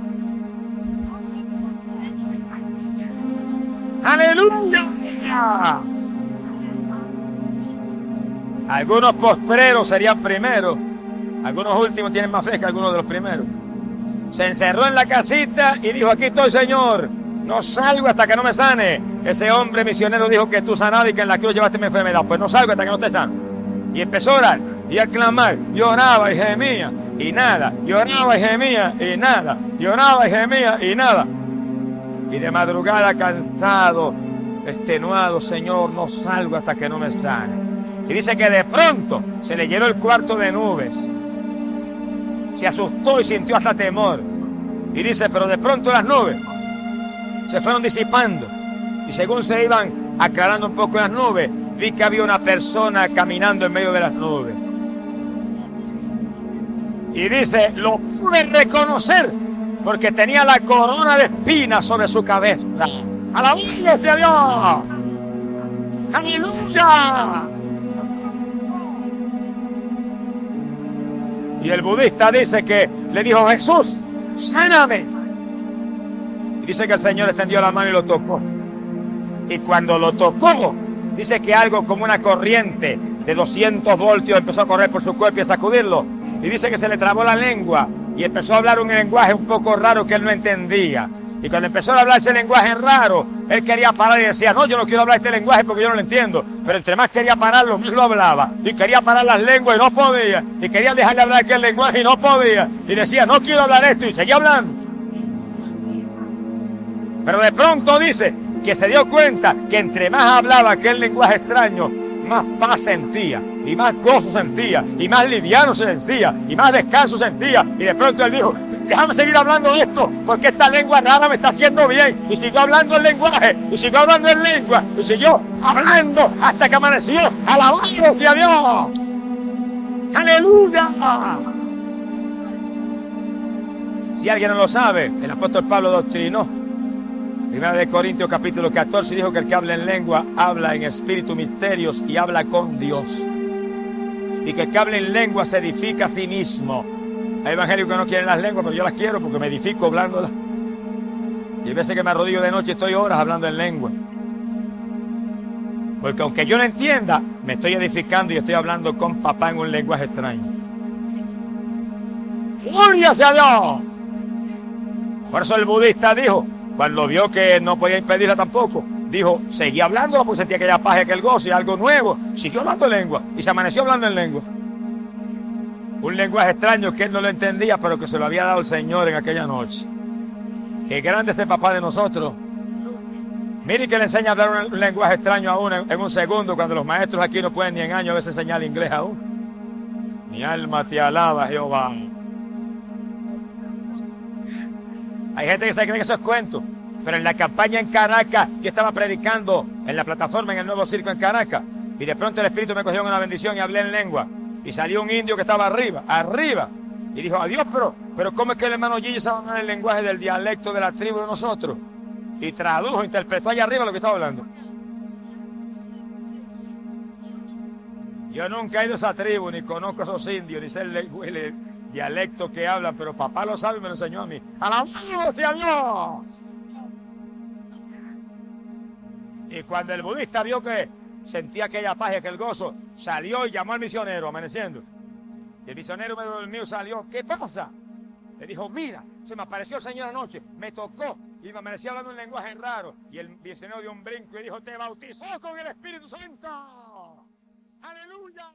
¡Aleluya! Algunos postreros serían primeros. Algunos últimos tienen más fe que algunos de los primeros. Se encerró en la casita y dijo, aquí estoy, Señor. No salgo hasta que no me sane. Ese hombre misionero dijo que tú sanado y que en la cruz llevaste mi enfermedad. Pues no salgo hasta que no te sano. Y empezó a orar y a clamar. Lloraba y gemía y nada. Lloraba y gemía y nada. Lloraba y gemía y nada. Y de madrugada cansado, extenuado, Señor, no salgo hasta que no me sane. Y dice que de pronto se le llenó el cuarto de nubes. Se asustó y sintió hasta temor. Y dice, pero de pronto las nubes se fueron disipando. Y según se iban aclarando un poco las nubes, vi que había una persona caminando en medio de las nubes. Y dice, lo pude reconocer porque tenía la corona de espinas sobre su cabeza. ¡Alabado sea Dios! ¡Aleluya! Y el budista dice que le dijo, Jesús, sáname. Y dice que el Señor extendió la mano y lo tocó. Y cuando lo tocó, dice que algo como una corriente de 200 voltios empezó a correr por su cuerpo y a sacudirlo. Y dice que se le trabó la lengua y empezó a hablar un lenguaje un poco raro que él no entendía. Y cuando empezó a hablar ese lenguaje raro, él quería parar y decía, no, yo no quiero hablar este lenguaje porque yo no lo entiendo. Pero entre más quería pararlo, más lo hablaba. Y quería parar las lenguas y no podía. Y quería dejarle hablar aquel lenguaje y no podía. Y decía, no quiero hablar esto. Y seguía hablando. Pero de pronto dice que se dio cuenta que entre más hablaba aquel lenguaje extraño, más paz sentía, y más gozo sentía, y más liviano se sentía, y más descanso sentía. Y de pronto él dijo, déjame seguir hablando de esto, porque esta lengua rara me está haciendo bien. Y siguió hablando el lenguaje, y siguió hablando en lengua, y siguió hablando hasta que amaneció. ¡Alabado sea Dios! ¡Aleluya! Si alguien no lo sabe, el apóstol Pablo doctrinó. Primera de Corintios capítulo 14 dijo que el que habla en lengua habla en espíritu misterios y habla con Dios. Y que el que habla en lengua se edifica a sí mismo. Hay evangélicos que no quieren las lenguas, pero yo las quiero porque me edifico hablándolas. Y hay veces que me arrodillo de noche y estoy horas hablando en lengua. Porque aunque yo no entienda, me estoy edificando y estoy hablando con papá en un lenguaje extraño. ¡Gloria sea Dios! Por eso el budista dijo, cuando vio que no podía impedirla tampoco, dijo, seguí hablando, pues sentía aquella paz y aquel gozo y algo nuevo. Siguió hablando en lengua y se amaneció hablando en lengua. Un lenguaje extraño que él no lo entendía, pero que se lo había dado el Señor en aquella noche. Qué grande es el papá de nosotros. Mire que le enseña a hablar un lenguaje extraño a uno en un segundo, cuando los maestros aquí no pueden ni en años a veces enseñar inglés a uno. Mi alma te alaba, Jehová. Hay gente que se cree que eso es cuento, pero en la campaña en Caracas, yo estaba predicando en la plataforma en el Nuevo Circo en Caracas, y de pronto el Espíritu me cogió en una bendición y hablé en lengua, y salió un indio que estaba arriba, y dijo, adiós, pero ¿cómo es que el hermano Gillo sabe hablar el lenguaje del dialecto de la tribu de nosotros? Y tradujo, interpretó allá arriba lo que estaba hablando. Yo nunca he ido a esa tribu, ni conozco a esos indios, ni sé el dialecto que hablan, pero papá lo sabe y me lo enseñó a mí. ¡Alabado sea Dios! Y cuando el budista vio que sentía aquella paz y aquel gozo, salió y llamó al misionero, amaneciendo. Y el misionero medio dormido salió, ¿qué pasa? Le dijo, mira, se me apareció el Señor anoche, me tocó, y me amanecía hablando un lenguaje raro. Y el misionero dio un brinco y dijo, te bautizó con el Espíritu Santo. ¡Aleluya!